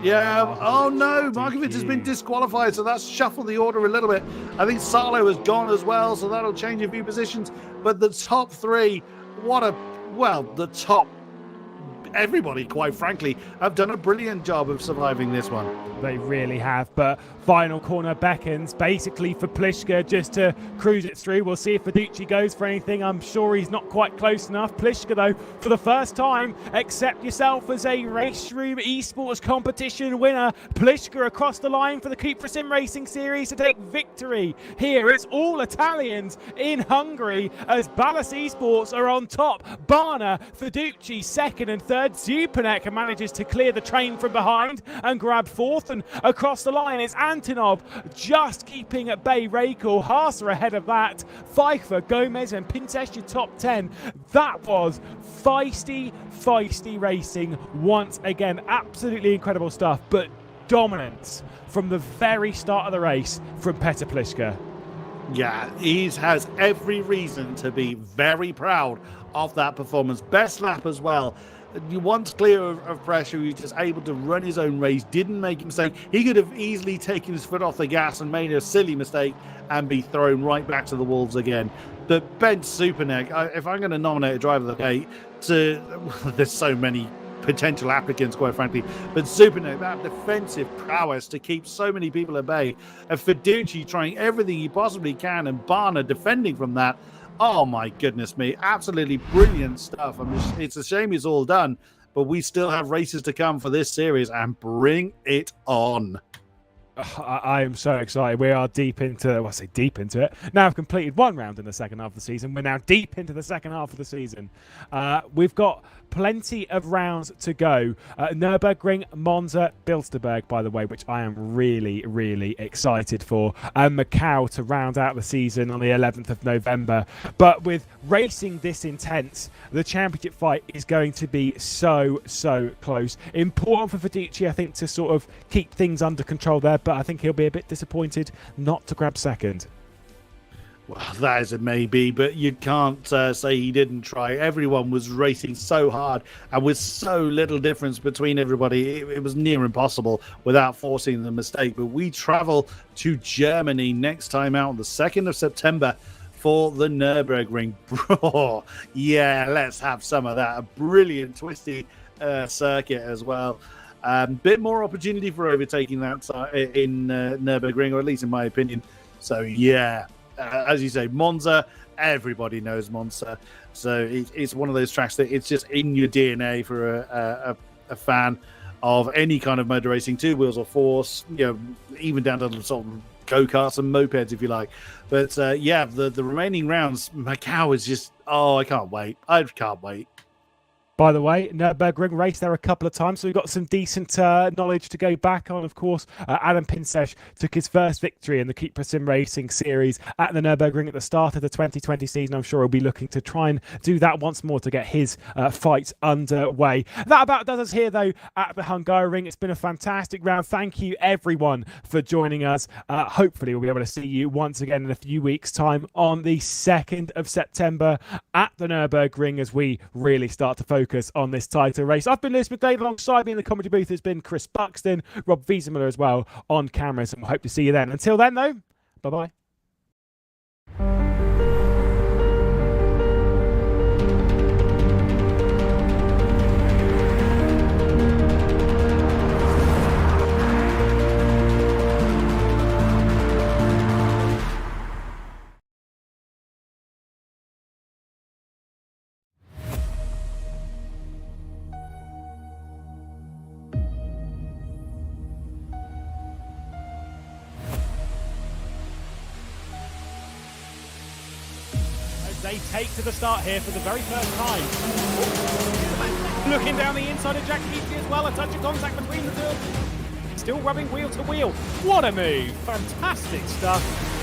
yeah, oh no, Markovic has been disqualified, so that's shuffled the order a little bit. I think Salo has gone as well, so that'll change a few positions. But the top three, the top everybody, quite frankly, have done a brilliant job of surviving this one. They really have, but final corner beckons basically for Pliszka just to cruise it through. We'll see if Fiducci goes for anything. I'm sure he's not quite close enough. Pliszka, though, for the first time, accept yourself as a RaceRoom esports competition winner. Pliszka across the line for the CUPRA SimRacing Series to take victory here. It's all Italians in Hungary as Ballas Esports are on top. Barna, Fiducci second and third. Zupanek manages to clear the train from behind and grab fourth, and across the line it's Antonov just keeping at bay Reichel. Haase ahead of that. Pfeiffer, Gomez and Pintes your top 10. That was feisty racing once again. Absolutely incredible stuff, but dominance from the very start of the race from Petr Pliszka. Yeah, he has every reason to be very proud of that performance. Best lap as well. Once clear of pressure, he was just able to run his own race, didn't make a mistake. He could have easily taken his foot off the gas and made a silly mistake and be thrown right back to the wolves again. But Ben Superneck, if I'm going to nominate a driver of the day, there's so many potential applicants, quite frankly, but Superneck, that defensive prowess to keep so many people at bay, and Fiducci trying everything he possibly can, and Barna defending from that. Oh my goodness me, absolutely brilliant stuff. I mean, it's a shame it's all done, but we still have races to come for this series, and bring it on. I am so excited. We are deep into it. Now I've completed one round in the second half of the season. We're now deep into the second half of the season. We've got plenty of rounds to go. Nürburgring, Monza, Bilsterberg, by the way, which I am really, really excited for. And Macau to round out the season on the 11th of November. But with racing this intense, the championship fight is going to be so close. Important for Fiducci, I think, to sort of keep things under control there, but I think he'll be a bit disappointed not to grab second. Well, that is a maybe, but you can't say he didn't try. Everyone was racing so hard, and with so little difference between everybody, it was near impossible without forcing the mistake. But we travel to Germany next time out on the 2nd of September for the Nürburgring. Oh, yeah, let's have some of that. A brilliant, twisty circuit as well. Bit more opportunity for overtaking that in Nürburgring, or at least in my opinion. So, yeah. As you say, Monza, everybody knows Monza. So it's one of those tracks that it's just in your DNA for a fan of any kind of motor racing, two wheels or fours, even down to sort of go-karts and mopeds, if you like. But yeah, the remaining rounds, Macau is just, I can't wait. I can't wait. By the way, Nürburgring raced there a couple of times, so we've got some decent knowledge to go back on. Of course, Adam Pinses took his first victory in the CUPRA SimRacing Series at the Nürburgring at the start of the 2020 season. I'm sure he'll be looking to try and do that once more to get his fight underway. That about does us here, though, at the Hungaroring. It's been a fantastic round. Thank you, everyone, for joining us. Hopefully, we'll be able to see you once again in a few weeks' time on the 2nd of September at the Nürburgring as we really start to focus on this title race. I've been Lewis McGlade. Alongside me in the commentary booth has been Chris Buxton, Rob Wiesenmüller as well on cameras, and we'll hope to see you then. Until then, though, bye-bye. they take to the start here for the very first time. Looking down the inside of Jack Keatley as well, a touch of contact between the two. Still rubbing wheel to wheel. What a move! Fantastic stuff.